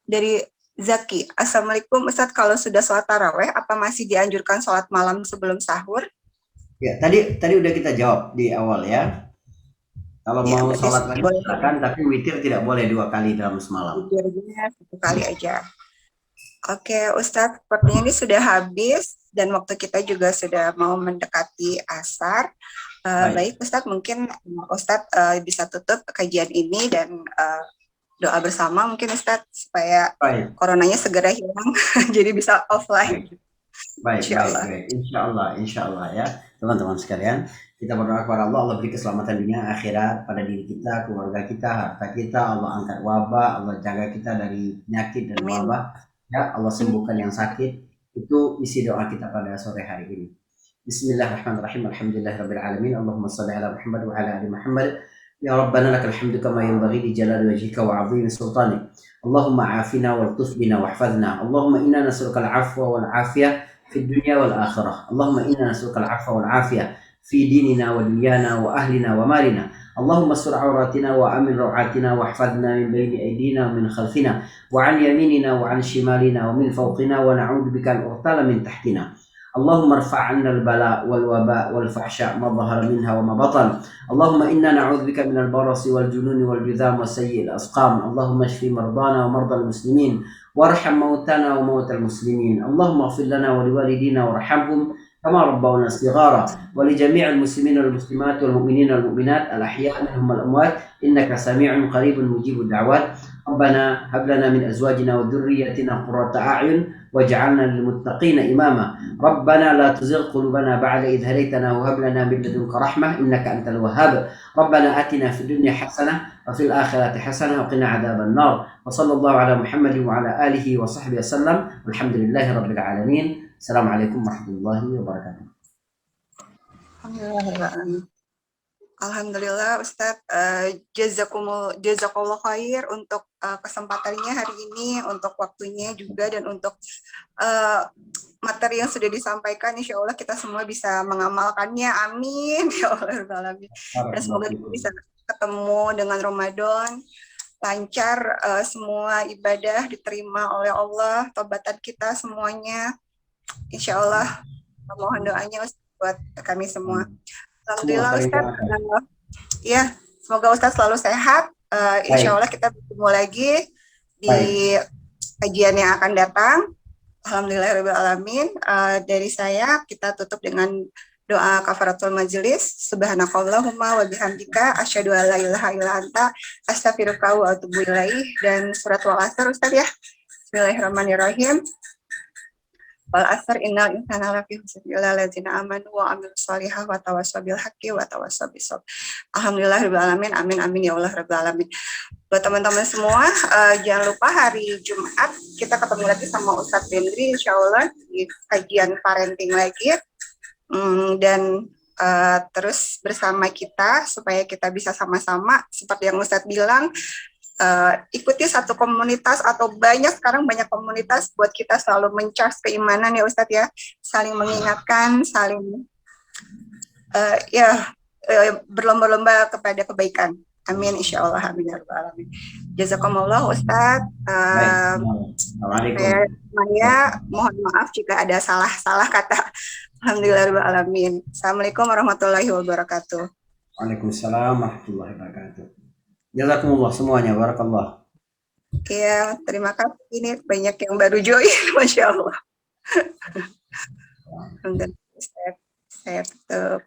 dari Zaki. Assalamualaikum Ustadz, kalau sudah sholat taraweh, apa masih dianjurkan sholat malam sebelum sahur? Ya, tadi udah kita jawab di awal ya. Kalau Ya, mau berarti sholat lagi boleh. silakan, tapi witir tidak boleh 2 kali dalam semalam. Witirnya 1 kali aja. Oke Ustadz, sepertinya ini sudah habis dan waktu kita juga sudah mau mendekati asar. Baik Ustadz, mungkin Ustadz bisa tutup kajian ini dan doa bersama mungkin Ustadz supaya coronanya segera hilang jadi bisa offline. Baik. Insya Allah ya teman-teman sekalian, kita berdoa kepada Allah, Allah beri keselamatan dunia akhirat pada diri kita, keluarga kita, harta kita, Allah angkat wabah, Allah jaga kita dari penyakit dan wabah, ya Allah sembuhkan yang sakit. Itu isi doa kita pada sore hari ini. Bismillahirrahmanirrahim. Alhamdulillahirabbil alamin. Allahumma shalli ala Muhammad wa ala ali Muhammad. Ya Rabbana lakal hamdu kama yanbaghi li jalali wajhika wa 'azimi sultanik. Allahumma afina waltuf bina wahfazna. Allahumma inna nas'aluka al-'afwa wal 'afiyah fid dunya wal akhirah. Allahumma inna nas'aluka al-'afwa wal 'afiyah fi dinina wa dunyana wa ahlina wa malina. Allahumma sur auratina wa amin rawatina wahfazna min baini aydina wa min khalfina wa an yaminina wa an shimalina wa min fawqina wa na'udzu bika an urtala min tahtina. اللهم ارفع عنا البلاء والوباء والفحشاء ما ظهر منها وما بطن. اللهم إنا نعوذ بك من البرص والجنون والجذام وسيء الأسقام. اللهم اشف مرضانا ومرضى المسلمين وارحم موتانا وموتى المسلمين. اللهم اغفر لنا ولوالدينا وارحمهم كما ربونا صغارا، ولجميع المسلمين والمسلمات والمؤمنين والمؤمنات الأحياء منهم والأموات إنك سميع قريب مجيب الدعوات. ربنا هب لنا من أزواجنا وذريتنا قرة أعين واجعلنا للمتقين إماما. ربنا لا تزغ قلوبنا بعد إذ هديتنا وهب لنا من لدنك رحمة إنك أنت الوهاب. ربنا آتنا في الدنيا حسنة وفي الآخرة حسنة وقنا عذاب النار. وصلى الله على محمد وعلى آله وصحبه وسلم والحمد لله رب العالمين. Assalamualaikum warahmatullahi wabarakatuh. Alhamdulillah Ustadz, jazakallah khair untuk kesempatannya hari ini, untuk waktunya juga, dan untuk materi yang sudah disampaikan. Insya Allah kita semua bisa mengamalkannya, amin ya Allah. Dan semoga kita bisa ketemu dengan Ramadan lancar, semua ibadah diterima oleh Allah, taubatan kita semuanya. Insya Allah, mohon doanya buat kami semua. Alhamdulillah Ustadz, ya semoga Ustadz selalu sehat. Insya Allah kita bertemu lagi di kajian yang akan datang. Alhamdulillahirrahmanirrahim. Dari saya kita tutup dengan doa kafaratul majelis. Subhanakallahumma wa bihamdika asyhadu an la ilaha illa anta astaghfiruka wa atubu ilaih. Dan surat Wal-Asr Ustadz ya. Bismillahirrahmanirrahim. Wal asr innal insana lafi khusr illa allazina amanu wa amilus shalihati wa tawassaw bil haqqi wa tawassaw bis sabr. Alhamdulillahirabbil alamin. Amin amin ya Allah rabbil alamin. Buat teman-teman semua, jangan lupa hari Jumat kita ketemu lagi sama Ustadz Bendri insyaallah di kajian parenting lagi. Dan terus bersama kita supaya kita bisa sama-sama seperti yang Ustadz bilang, ikuti satu komunitas atau banyak komunitas buat kita selalu mencharge keimanan ya Ustadz ya, saling mengingatkan, saling berlomba-lomba kepada kebaikan. Amin insyaallah, amin ya rabbal alamin. Jazakumullah Ustadz. Saya mohon maaf jika ada salah kata. Alhamdulillah alamin. Assalamualaikum warahmatullahi wabarakatuh. Waalaikumsalam warahmatullahi wabarakatuh. Jazakumullah semuanya, barakallah. Ya, terima kasih. Ini banyak yang baru join, Masya Allah. Alhamdulillah, saya tutup.